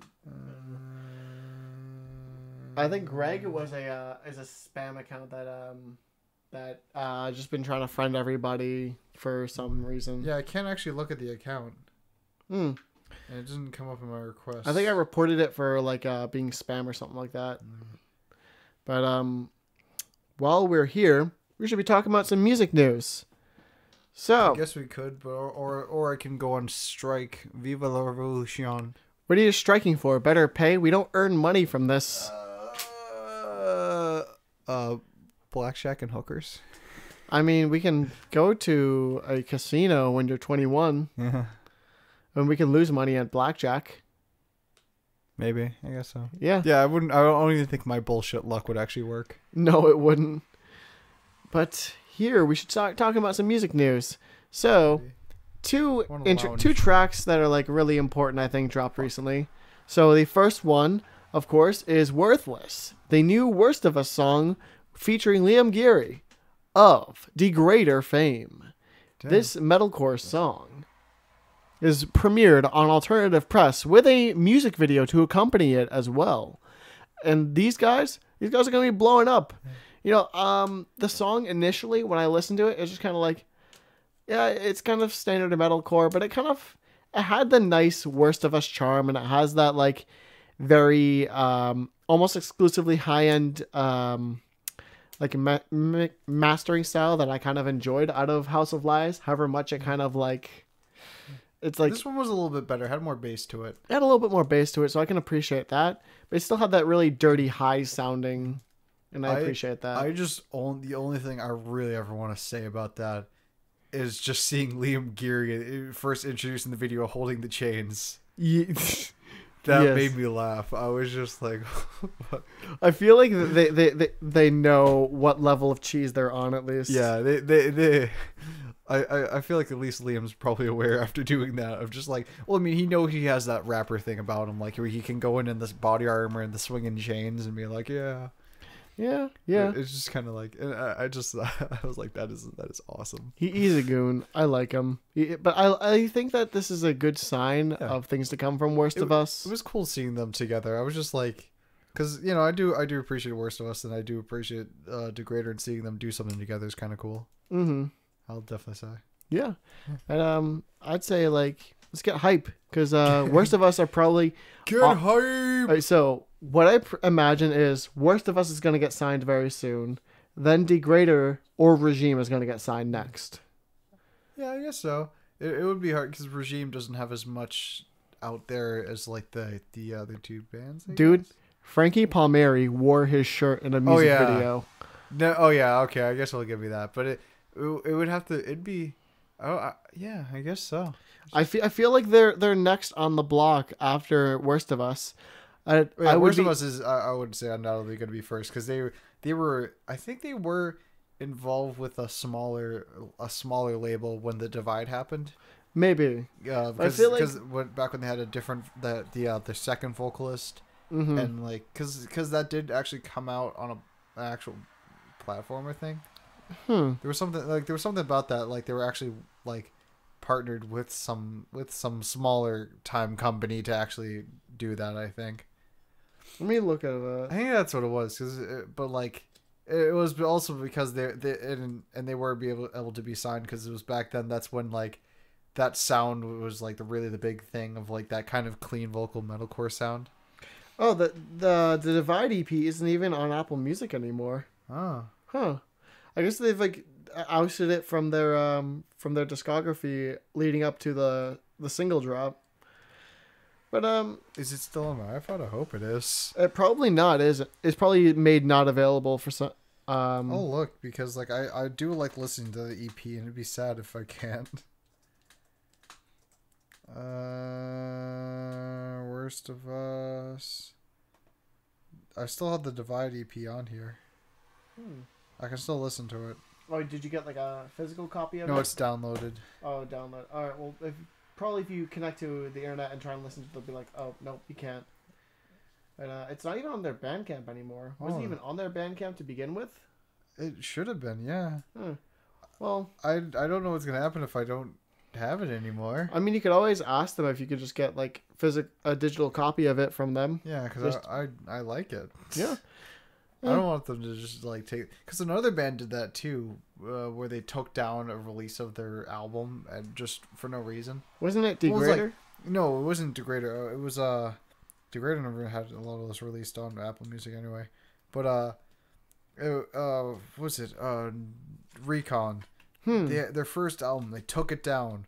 I think Greg was is a spam account that just been trying to friend everybody for some reason. Yeah, I can't actually look at the account. Hmm. And it doesn't come up in my request. I think I reported it for like being spam or something like that. But while we're here, we should be talking about some music news. So, I guess we could, but or I can go on strike. Viva la revolution. what are you striking for? Better pay? We don't earn money from this. Blackjack and hookers. I mean, we can go to a casino when you're 21, Yeah, and we can lose money at blackjack. maybe. I guess so. Yeah. Yeah, I wouldn't. I don't even think my bullshit luck would actually work. No, it wouldn't. But here we should start talking about some music news. So, two One lounge. two tracks that are like really important, I think, dropped recently. So the first one, of course, is "Worthless," the new "Worst of Us" song featuring Liam Geary of Degrader fame. Damn. This metalcore song is premiered on Alternative Press with a music video to accompany it as well. And these guys are going to be blowing up. You know, the song initially, when I listened to it, it's just kind of like, yeah, it's kind of standard metalcore, but it had the nice Worst of Us charm, and it has that like very almost exclusively high-end like mastering style that I kind of enjoyed out of House of Lies. However much it kind of like, it's like This one was a little bit better. Had more bass to it. it had a little bit more bass to it, so I can appreciate that. But it still had that really dirty high sounding, and I appreciate that. The only thing I really ever want to say about that is just seeing Liam Geary first introduced in the video holding the chains. That Yes. made me laugh. I was just like, what? I feel like they know what level of cheese they're on at least. Yeah, they I feel like at least Liam's probably aware after doing that of just like, well, I mean, he has that rapper thing about him, like where he can go in this body armor and the swinging chains and be like, yeah. It's just kind of like, and I was like, that is awesome. He's a goon. I like him. But I think that this is a good sign of things to come from Worst of Us. It was cool seeing them together. I was just like, because I do appreciate Worst of Us, and I do appreciate Degrader, and seeing them do something together is kind of cool. Mm-hmm. I'll definitely say. Yeah. And I'd say like let's get hype because Worst of Us are probably Get hype. All right, so what I imagine is Worst of Us is going to get signed very soon. Then Degrader or Regime is going to get signed next. Yeah, I guess so. It would be hard because Regime doesn't have as much out there as like the other two bands. Dude, Frankie Palmieri wore his shirt in a music video. No, oh yeah, okay. I guess I'll give you that, but it would have to. It'd be. Yeah, I guess so. I feel like they're next on the block after Worst of Us. Worst of Us is I would say undoubtedly going to be first because they were I think they were involved with a smaller label when the divide happened. Maybe. I feel like back when they had a different the second vocalist and like because that did actually come out on an actual platformer thing. There was something about that, like they were actually like partnered with some smaller time company to actually do that. I think. Let me look at it. I think that's what it was, but like it was also because they were able to be signed because it was back then. That's when like that sound was like the big thing of like that kind of clean vocal metalcore sound. Oh, the Divide EP isn't even on Apple Music anymore. Oh, huh. I guess they've like ousted it from their discography leading up to the single drop. But is it still on my iPod? I hope it is. It probably not. Is it? It's probably made not available for some. I'll look because like I do like listening to the EP, and it'd be sad if I can't. Worst of Us. I still have the Divide EP on here. I can still listen to it. Oh, did you get like a physical copy of it? No, it's downloaded. Oh, download. All right. Well, if you connect to the internet and try and listen to it, they'll be like, oh, nope, you can't. And it's not even on their Bandcamp anymore. Wasn't even on their Bandcamp to begin with? It should have been, yeah. Well, I don't know what's going to happen if I don't have it anymore. I mean, you could always ask them if you could just get like a digital copy of it from them. Yeah, because I like it. Yeah. I don't want them to just like take, because another band did that too, where they took down a release of their album and just for no reason. Wasn't it Degrader? No, it wasn't Degrader. It was Degrader never had a lot of this released on Apple Music anyway. But was it Recon? Their first album, they took it down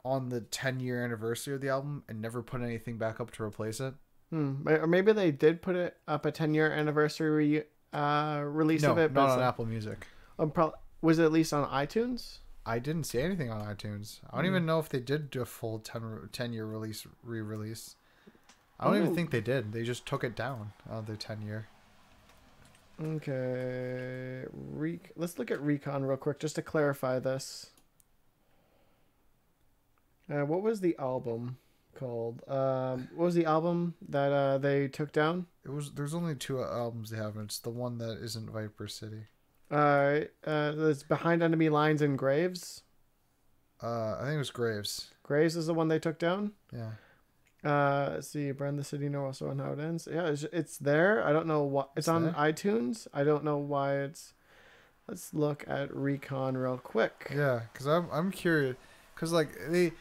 on the 10-year anniversary of the album and never put anything back up to replace it. Or maybe they did put it up a 10-year anniversary release of it. No, not on Apple Music. Was it at least on iTunes? I didn't see anything on iTunes. I don't even know if they did do a full 10-year re-release. I don't even think they did. They just took it down on their 10-year. Okay. Let's look at Recon real quick just to clarify this. What was the album called? What was the album that they took down? There's only 2 albums they have, and it's the one that isn't Viper City. Alright. It's Behind Enemy Lines and Graves. I think it was Graves. Graves is the one they took down? Yeah. Let's see, Brand the City, No Also on How It Ends. Yeah, it's there. I don't know what it's on there? iTunes. I don't know why it's. Let's look at Recon real quick. Yeah, because I'm curious, because like they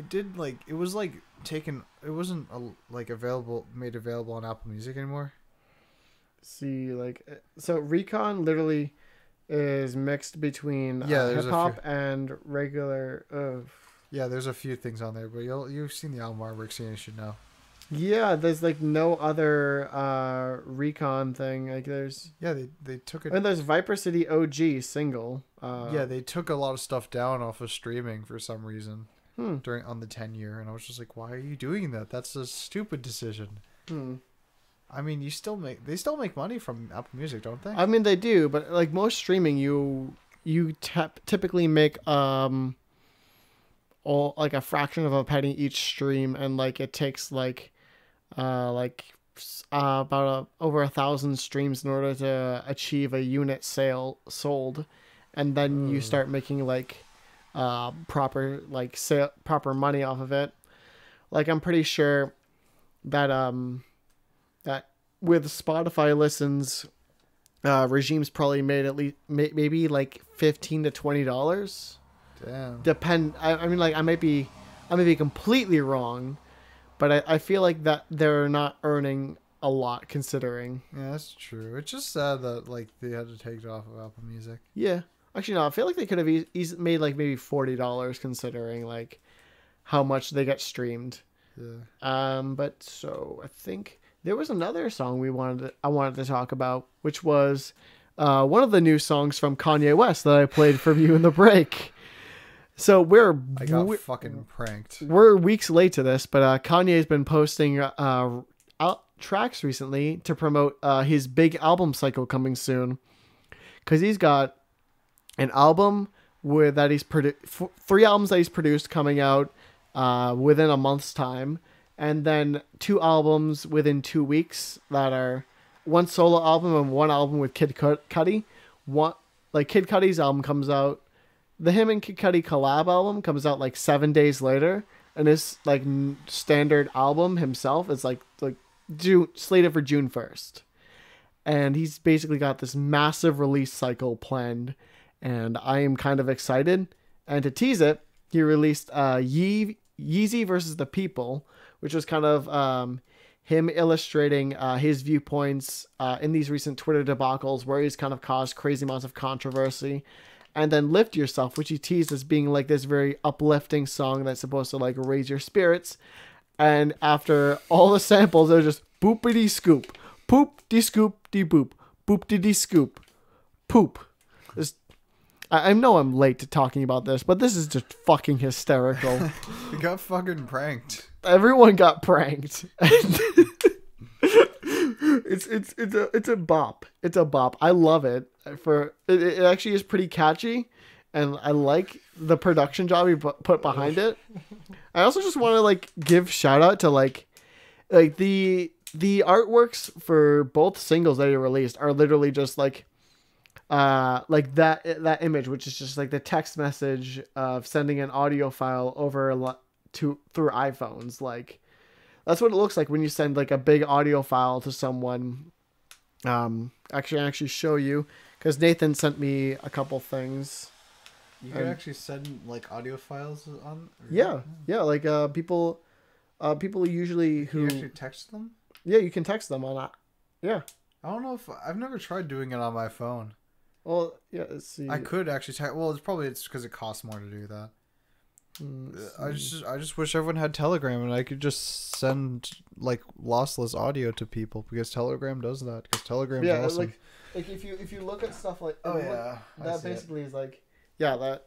did like it was like taken. It wasn't made available on Apple Music anymore. See, like so Recon literally is mixed between hip hop and regular. Yeah, there's a few things on there, but you've seen the album artwork, so you should know. Yeah, there's like no other Recon thing. Like there's they took it. And there's Viper City OG single. They took a lot of stuff down off of streaming for some reason on the 10-year, and I was just like, why are you doing that? That's a stupid decision. I mean, they still make money from Apple Music, don't they? I mean, they do, but like most streaming, you typically make all like a fraction of a penny each stream, and like it takes like about over 1,000 streams in order to achieve a unit sale sold, and then you start making like proper money off of it. Like I'm pretty sure that that with Spotify listens, Regime's probably made at least maybe like $15 to $20. Damn. I mean, like I might be completely wrong, but I feel like that they're not earning a lot considering. Yeah, that's true. It's just sad that like they had to take it off of Apple Music. Yeah, actually, no. I feel like they could have made like maybe $40 considering like how much they get streamed. Yeah. But so I think there was another song I wanted to talk about, which was one of the new songs from Kanye West that I played for you in the break. So I got fucking pranked. We're weeks late to this, but Kanye's been posting tracks recently to promote his big album cycle coming soon. Because he's got an album that he's produced, 3 albums that he's produced coming out within a month's time, and then 2 albums within 2 weeks that are 1 solo album and 1 album with Kid Cudi. Kid Cudi's album comes out. The him and Kid Cudi collab album comes out like 7 days later, and his like standard album himself is like slated for June 1st. And he's basically got this massive release cycle planned, and I am kind of excited. And to tease it, he released Yeezy versus the People, which was kind of him illustrating his viewpoints in these recent Twitter debacles where he's kind of caused crazy amounts of controversy. And then Lift Yourself, which he teased as being like this very uplifting song that's supposed to like raise your spirits. And after all the samples, they're just boopity scoop, poop de scoop de boop, boop de scoop, poop. I know I'm late to talking about this, but this is just fucking hysterical. You got fucking pranked. Everyone got pranked. It's a bop. It's a bop. I love it. It actually is pretty catchy, and I like the production job he put behind it. I also just want to like give shout out to like the artworks for both singles that he released are literally just like that image, which is just like the text message of sending an audio file over through iPhones. Like that's what it looks like when you send like a big audio file to someone. Actually, I actually show you because Nathan sent me a couple things. You can actually send like audio files on. Yeah. Like people usually who you actually text them. Yeah, you can text them on that. Yeah. I don't know if I've never tried doing it on my phone. Well, yeah. Let's see. I could actually text. Well, it's because it costs more to do that. I just wish everyone had Telegram and I could just send like lossless audio to people because Telegram does that. Because Telegram's awesome. Like if you look at stuff like that basically is like that.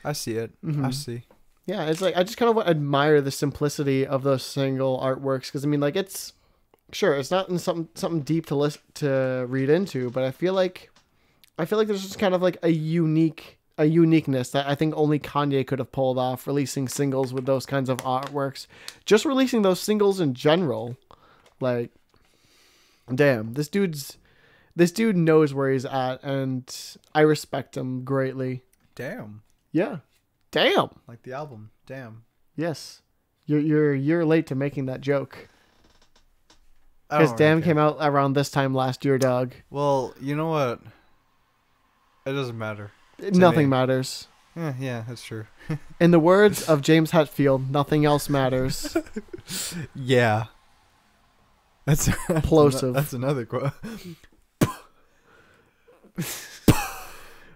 I see it. Mm-hmm. I see. Yeah, it's like I just kind of admire the simplicity of those single artworks because I mean like it's not in something deep to read into, but I feel like there's just kind of like a uniqueness that I think only Kanye could have pulled off, releasing singles with those kinds of artworks. Just releasing those singles in general, like, damn, this dude knows where he's at, and I respect him greatly. Damn. Yeah. Damn. Like the album. Damn. Yes. You're late to making that joke. Because Damn came out around this time last year, dog. Well, you know what? It doesn't matter. Nothing matters. Yeah, that's true. In the words of James Hetfield, nothing else matters. Yeah. That's plosive. That's another quote.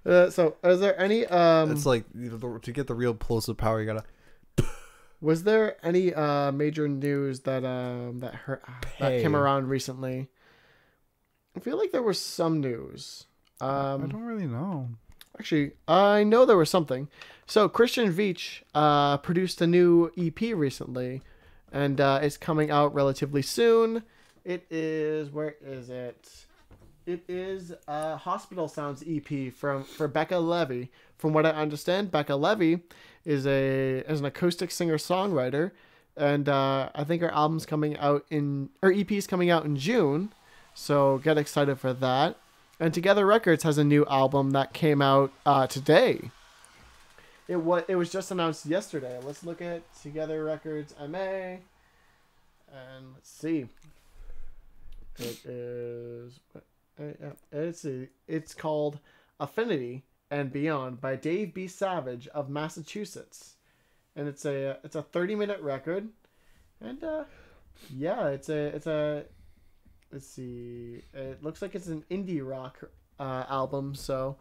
So, is there any? It's like to get the real plosive power, you gotta. Was there any major news that came around recently? I feel like there was some news. I don't really know. Actually, I know there was something. So Christian Veach produced a new EP recently, and it's coming out relatively soon. It is, where is it? It is a Hospital Sounds EP for Becca Levy. From what I understand, Becca Levy is an acoustic singer-songwriter, and I think her EP's coming out in June, so get excited for that. And Together Records has a new album that came out today. It was just announced yesterday. Let's look at Together Records MA, and let's see. It is. It's called Affinity and Beyond by Dave B. Savage of Massachusetts, and it's a 30-minute record, and let's see, it looks like it's an indie rock album, so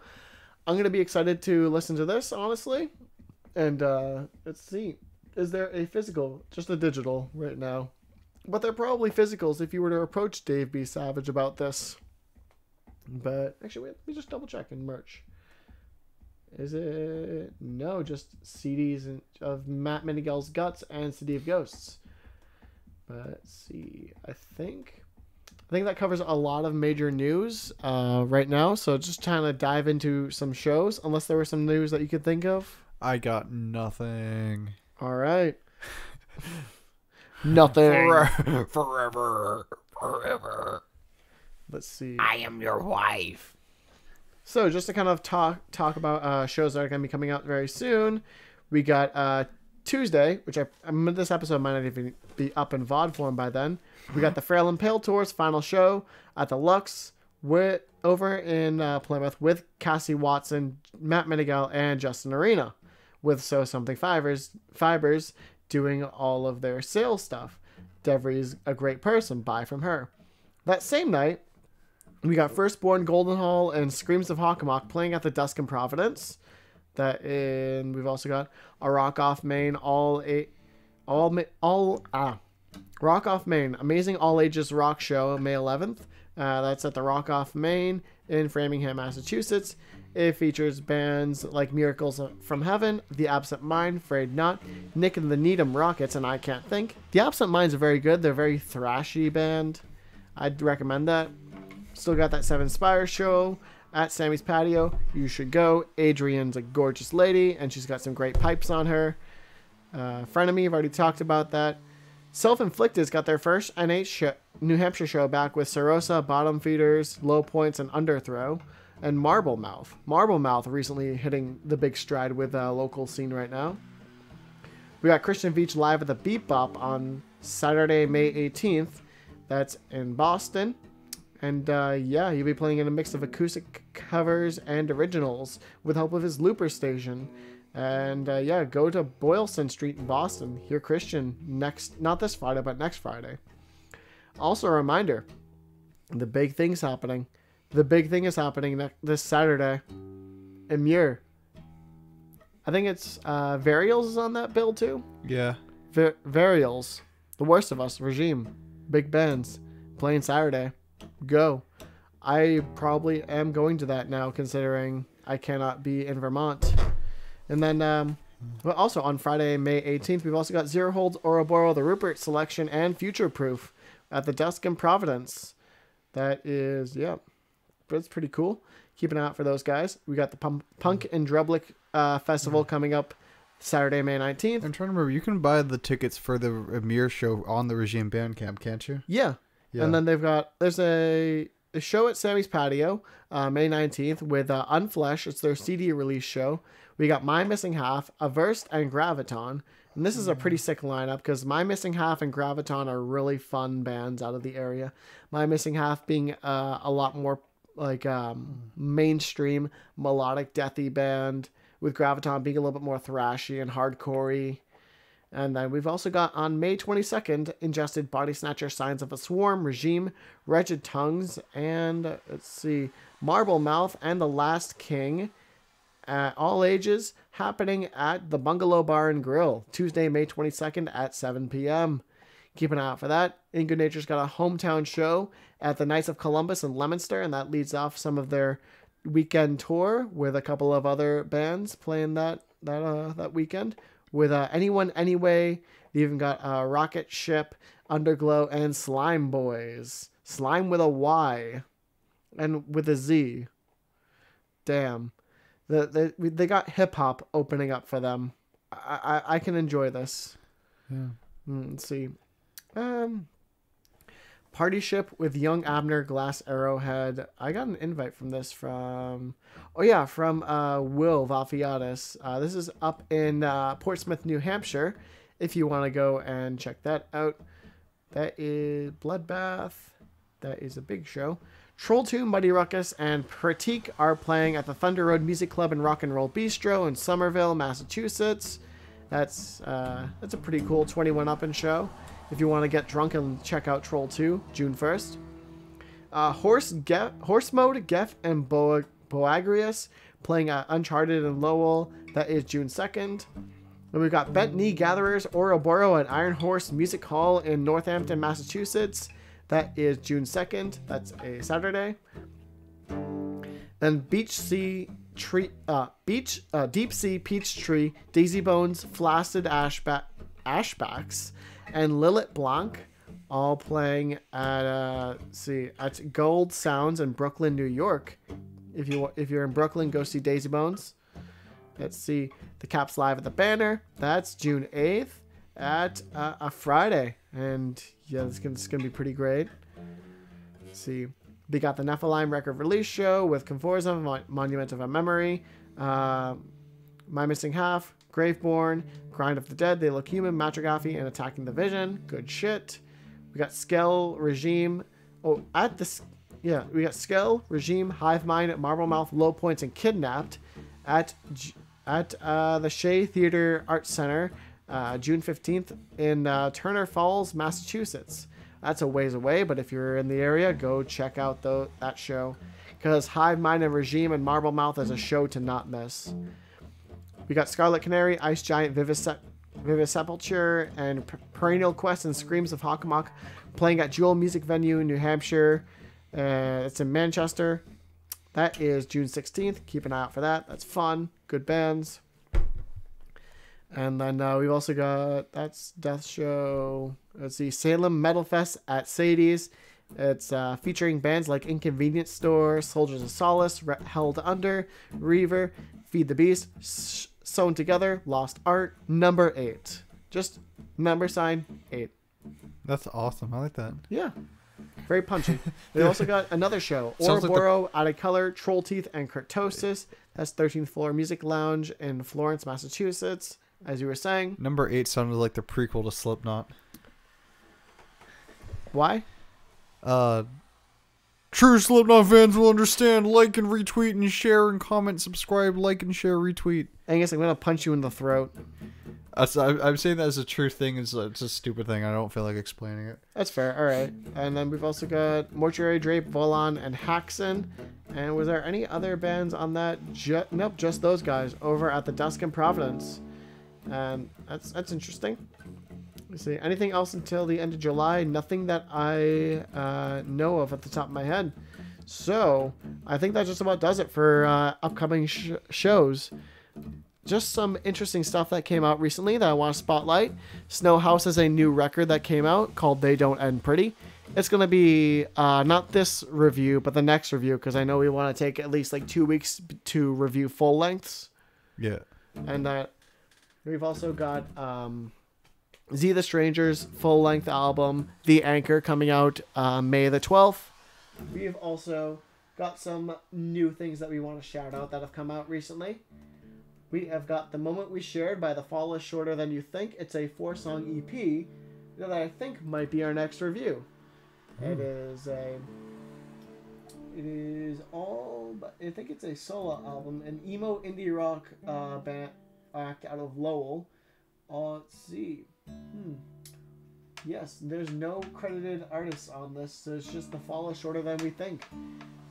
I'm gonna be excited to listen to this, honestly. And let's see, is there a physical? Just a digital right now, but they're probably physicals if you were to approach Dave B. Savage about this. But actually, wait, let me just double check in merch. Is it? No, just CDs of Matt Minigel's Guts and City of Ghosts. But let's see. I think that covers a lot of major news right now. So just trying to dive into some shows, unless there was some news that you could think of. I got nothing. All right. Nothing. Forever. Let's see. I am your wife. So just to kind of talk about shows that are going to be coming out very soon, we got Tuesday, which this episode might not even be up in VOD form by then. We got the Frail and Pale Tour's final show at the Lux over in Plymouth with Cassie Watson, Matt Minigel, and Justin Arena, with So Something Fibers doing all of their sales stuff. Devry's a great person. Buy from her. That same night, we got Firstborn, Golden Hall, and Screams of Hockomock playing at the Dusk in Providence. We've also got a Rock Off Main Rock Off Main Amazing All Ages Rock Show May 11th. That's at the Rock Off Main in Framingham, Massachusetts. It features bands like Miracles from Heaven, The Absent Mind, Afraid Not, Nick and the Needham Rockets, and I Can't Think. The Absent Minds are very good. They're a very thrashy band. I'd recommend that. Still got that Seven Spires show at Sammy's Patio. You should go. Adrian's a gorgeous lady, and she's got some great pipes on her. Frenemy, I've already talked about that. Self-Inflicted's got their first New Hampshire show back with Serosa, Bottom Feeders, Low Points, and Underthrow. And Marble Mouth. Marble Mouth recently hitting the big stride with local scene right now. We got Christian Veach live at the Beat Bop on Saturday, May 18th. That's in Boston. And he'll be playing in a mix of acoustic covers and originals with help of his Looper station. And go to Boylston Street in Boston. Hear Christian not this Friday, but next Friday. Also a reminder, the big thing's happening. The big thing is happening this Saturday in Muir. I think it's Varials is on that bill too. Yeah. Varials, The Worst of Us, Regime, big bands playing Saturday. Go. I probably am going to that now, considering I cannot be in Vermont. And then, but also on Friday, May 18th, we've also got Zero Holds, Ouroboros, the Rupert Selection, and Future Proof at the Dusk in Providence. That is, it's pretty cool. Keep an eye out for those guys. We got the Punk and Drublic Festival coming up Saturday, May 19th. I'm trying to remember. You can buy the tickets for the Amir show on the Regime Bandcamp, can't you? Yeah. And then there's a show at Sammy's Patio, May 19th with Unflesh. It's their CD release show. We got My Missing Half, Averst, and Graviton. And this is a pretty sick lineup because My Missing Half and Graviton are really fun bands out of the area. My Missing Half being a lot more like mainstream melodic deathy band, with Graviton being a little bit more thrashy and hardcorey. And then we've also got on May 22nd, Ingested, Body Snatcher, Signs of a Swarm, Regime, Wretched Tongues, and Marble Mouth and The Last King at all ages, happening at the Bungalow Bar and Grill, Tuesday, May 22nd at 7 p.m. Keep an eye out for that. In Good Nature's got a hometown show at the Knights of Columbus in Leominster, and that leads off some of their weekend tour with a couple of other bands playing that weekend. With Anyone Anyway, they even got Rocket Ship, Underglow, and Slime Boys. Slime with a Y. and with a Z. Damn. They got hip hop opening up for them. I can enjoy this. Yeah. Let's see. Party Ship with Young Abner, Glass Arrowhead. I got an invite from this from Will Valfiatis. This is up in Portsmouth, New Hampshire. If you want to go and check that out. That is Bloodbath. That is a big show. Troll 2, Muddy Ruckus, and Pratik are playing at the Thunder Road Music Club and Rock and Roll Bistro in Somerville, Massachusetts. That's a pretty cool 21 up and show. If you want to get drunk and check out Troll 2, June 1st. Horse Mode, Geff, and Boagrius playing at Uncharted in Lowell. That is June 2nd. Then we've got Bent Knee Gatherers, Ouroboros at Iron Horse Music Hall in Northampton, Massachusetts. That is June 2nd. That's a Saturday. Then Deep Sea Peachtree, Daisy Bones, Flaccid Ashbacks, and Lilith Blanc, all playing at Gold Sounds in Brooklyn, New York. If you're in Brooklyn, go see Daisy Bones. Let's see the Caps live at the Banner. That's June 8th at a Friday, and yeah, it's gonna be pretty great. Let's see. They got the Nephilim record release show with Conforza, Monument of a Memory, My Missing Half, Graveborn, Grind of the Dead, They Look Human, Matragaphy, and Attacking the Vision. Good shit. We got Skell, Regime. We got Skell, Regime, Hive Mind, Marblemouth, Low Points, and Kidnapped at the Shea Theater Arts Center, June 15th in Turner Falls, Massachusetts. That's a ways away, but if you're in the area, go check out that show, because Hive Mind and Regime and Marblemouth is a show to not miss. We got Scarlet Canary, Ice Giant, Vivisepulture, and Perennial Quest and Screams of Hockomock playing at Jewel Music Venue in New Hampshire. It's in Manchester. That is June 16th. Keep an eye out for that. That's fun. Good bands. And then we've also got, that's Death Show. Let's see, Salem Metal Fest at Sadie's. It's featuring bands like Inconvenience Store, Soldiers of Solace, Held Under, Reaver, Feed the Beast, Sewn Together, Lost Art, number 8. Just number sign 8. That's awesome. I like that. Yeah. Very punchy. They also got another show, Sounds Ouroboros, Out of Color, Troll Teeth, and Kurtosis. That's 13th Floor Music Lounge in Florence, Massachusetts. As you were saying. Number 8 sounded like the prequel to Slipknot. Why? True Slipknot fans will understand. Like and retweet and share and comment, subscribe, like and share, retweet. Angus, I'm going to punch you in the throat. I'm saying that as a true thing. It's a stupid thing. I don't feel like explaining it. That's fair. All right. And then we've also got Mortuary Drape, Volon, and Haxon. And was there any other bands on that? Nope, just those guys over at the Dusk in Providence. And that's interesting. Let's see. Anything else until the end of July? Nothing that I know of at the top of my head. So I think that just about does it for upcoming shows. Just some interesting stuff that came out recently that I want to spotlight. Snow House has a new record that came out called They Don't End Pretty. It's going to be not this review, but the next review, because I know we want to take at least like 2 weeks to review full lengths. Yeah. And we've also got Z the Stranger's full-length album, The Anchor, coming out May the 12th. We've also got some new things that we want to shout out that have come out recently. We have got The Moment We Shared by The Fall Is Shorter Than You Think. It's a 4-song EP that I think might be our next review. It is all, but I think it's a solo album, an emo indie rock band act out of Lowell. Let's see. Yes, there's no credited artists on this, so it's just The Fall Is Shorter Than We Think.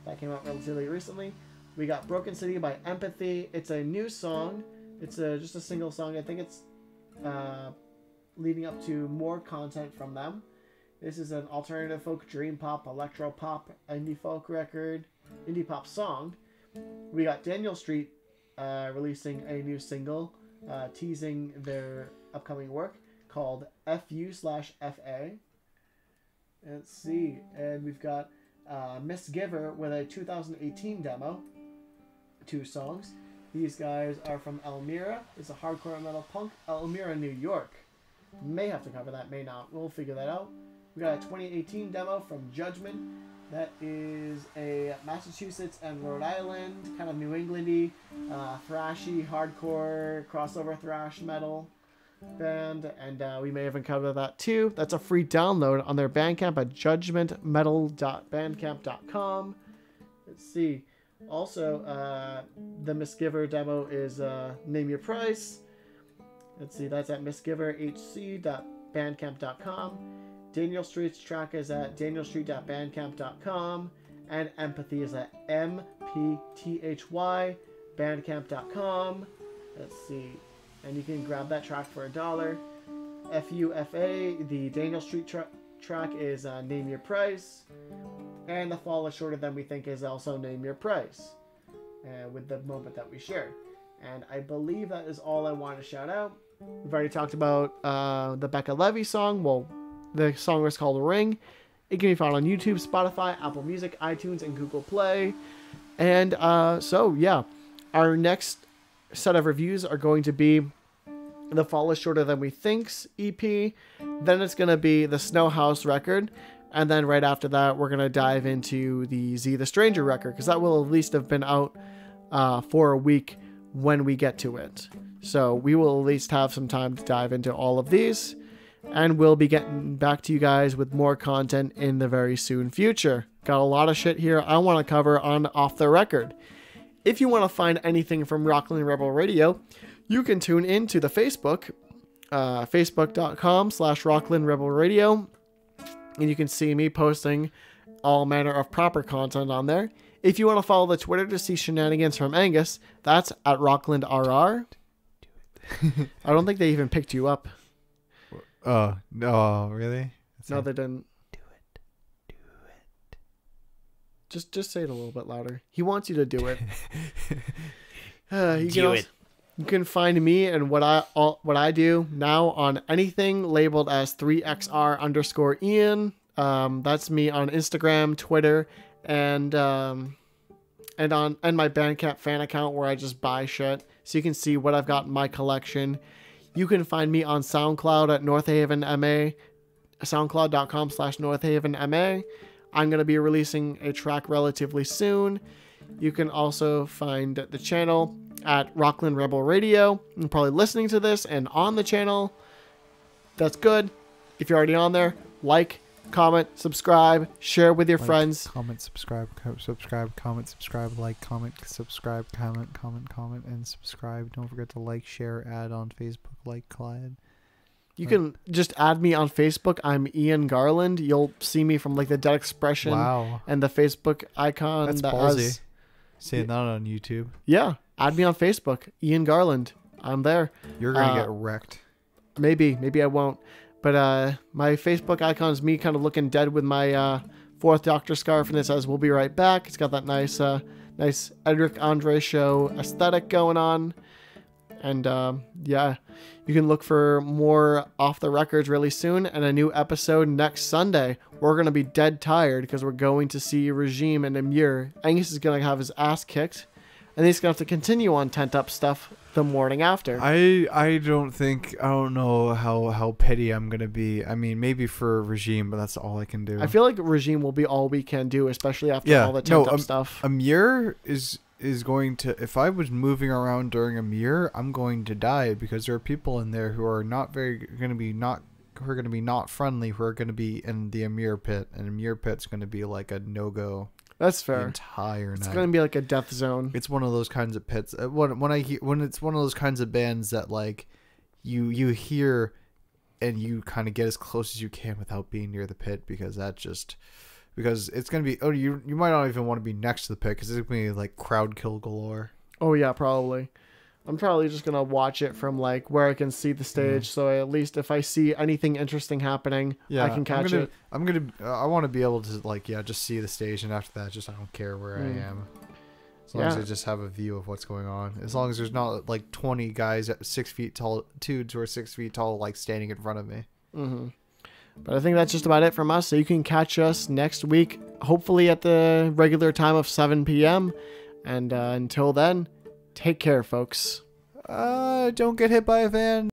That came out relatively recently. We got Broken City by Empathy. It's a new song. It's just a single song. I think it's leading up to more content from them. This is an alternative folk, dream pop, electro pop, indie folk record, indie pop song. We got Daniel Street releasing a new single, teasing their upcoming work called FU/FA. Let's see. And we've got Miss Giver with a 2018 demo. 2 songs. These guys are from Elmira. It's a hardcore metal punk. Elmira, New York. May have to cover that, may not. We'll figure that out. We got a 2018 demo from Judgment. That is a Massachusetts and Rhode Island, kind of New Englandy, thrashy, hardcore, crossover thrash metal band. And we may even cover that too. That's a free download on their Bandcamp at judgmentmetal.bandcamp.com. Let's see. Also, the Misgiver demo is Name Your Price. Let's see, that's at misgiverhc.bandcamp.com. Daniel Street's track is at danielstreet.bandcamp.com. And Empathy is at mpthy.bandcamp.com. Let's see. And you can grab that track for $1. FUFA, the Daniel Street track is Name Your Price. And The Fall is Shorter Than We Think is also Name Your Price. With the moment that we shared. And I believe that is all I want to shout out. We've already talked about the Becca Levy song. Well, the song was called Ring. It can be found on YouTube, Spotify, Apple Music, iTunes, and Google Play. And so, yeah. Our next set of reviews are going to be The Fall is Shorter Than We Think's EP. Then it's going to be the Snow House record. And then right after that, we're going to dive into the Z the Stranger record, because that will at least have been out for a week when we get to it. So we will at least have some time to dive into all of these. And we'll be getting back to you guys with more content in the very soon future. Got a lot of shit here I want to cover on Off the Record. If you want to find anything from Rockland Rebel Radio, you can tune in to the Facebook, facebook.com/Rockland Rebel Radio. And you can see me posting all manner of proper content on there. If you want to follow the Twitter to see shenanigans from Angus, that's at RocklandRR. I don't think they even picked you up. Oh, no, really? No, they didn't. Do it. Just say it a little bit louder. He wants you to do it. You can find me and what I do now on anything labeled as 3XR_Ian. That's me on Instagram, Twitter, and my Bandcamp fan account where I just buy shit, so you can see what I've got in my collection. You can find me on SoundCloud at NorthhavenMA, soundcloud.com/NorthhavenMA. I'm going to be releasing a track relatively soon. You can also find the channel at Rockland Rebel Radio. You're probably listening to this and on the channel. That's good. If you're already on there, like, comment, subscribe, share with your friends. Comment, subscribe, comment, subscribe, like, comment, subscribe, comment, and subscribe. Don't forget to like, share, add on Facebook, like Clyde. You can just add me on Facebook. I'm Ian Garland. You'll see me from like the Dead Expression and the Facebook icon. That's ballsy. Saying that on YouTube. Yeah. Add me on Facebook. Ian Garland. I'm there. You're going to get wrecked. Maybe I won't. But my Facebook icon is me kind of looking dead with my Fourth Doctor scarf, and it says "We'll be right back." It's got that nice Edric Andre show aesthetic going on. And yeah, you can look for more Off the Records really soon, and a new episode next Sunday. We're going to be dead tired because we're going to see Regime and Amir. Angus is going to have his ass kicked, and he's going to have to continue on Tent Up stuff the morning after. I don't know how petty I'm going to be. I mean, maybe for Regime, but that's all I can do. I feel like Regime will be all we can do, especially after all the Tent Up stuff. Amir is going to, if I was moving around during Amir, I'm going to die, because there are people in there who are not friendly, who are going to be in the Amir pit, and Amir pit's going to be like a no-go. That's fair. The entire night. It's going to be like a death zone. It's one of those kinds of pits. When it's one of those kinds of bands that like you hear and you kind of get as close as you can without being near the pit, because it's going to be, you might not even want to be next to the pit, because it's going to be like crowd kill galore. Oh yeah, probably. I'm probably just going to watch it from like where I can see the stage. So at least if I see anything interesting happening, I can catch it. I want to be able to just see the stage. And after that, I don't care where I am. As long as I just have a view of what's going on. As long as there's not like 20 guys at 6 feet tall, dudes who are 6 feet tall, like standing in front of me. Mm-hmm. But I think that's just about it from us. So you can catch us next week, hopefully at the regular time of 7 p.m. And until then, take care, folks. Don't get hit by a van.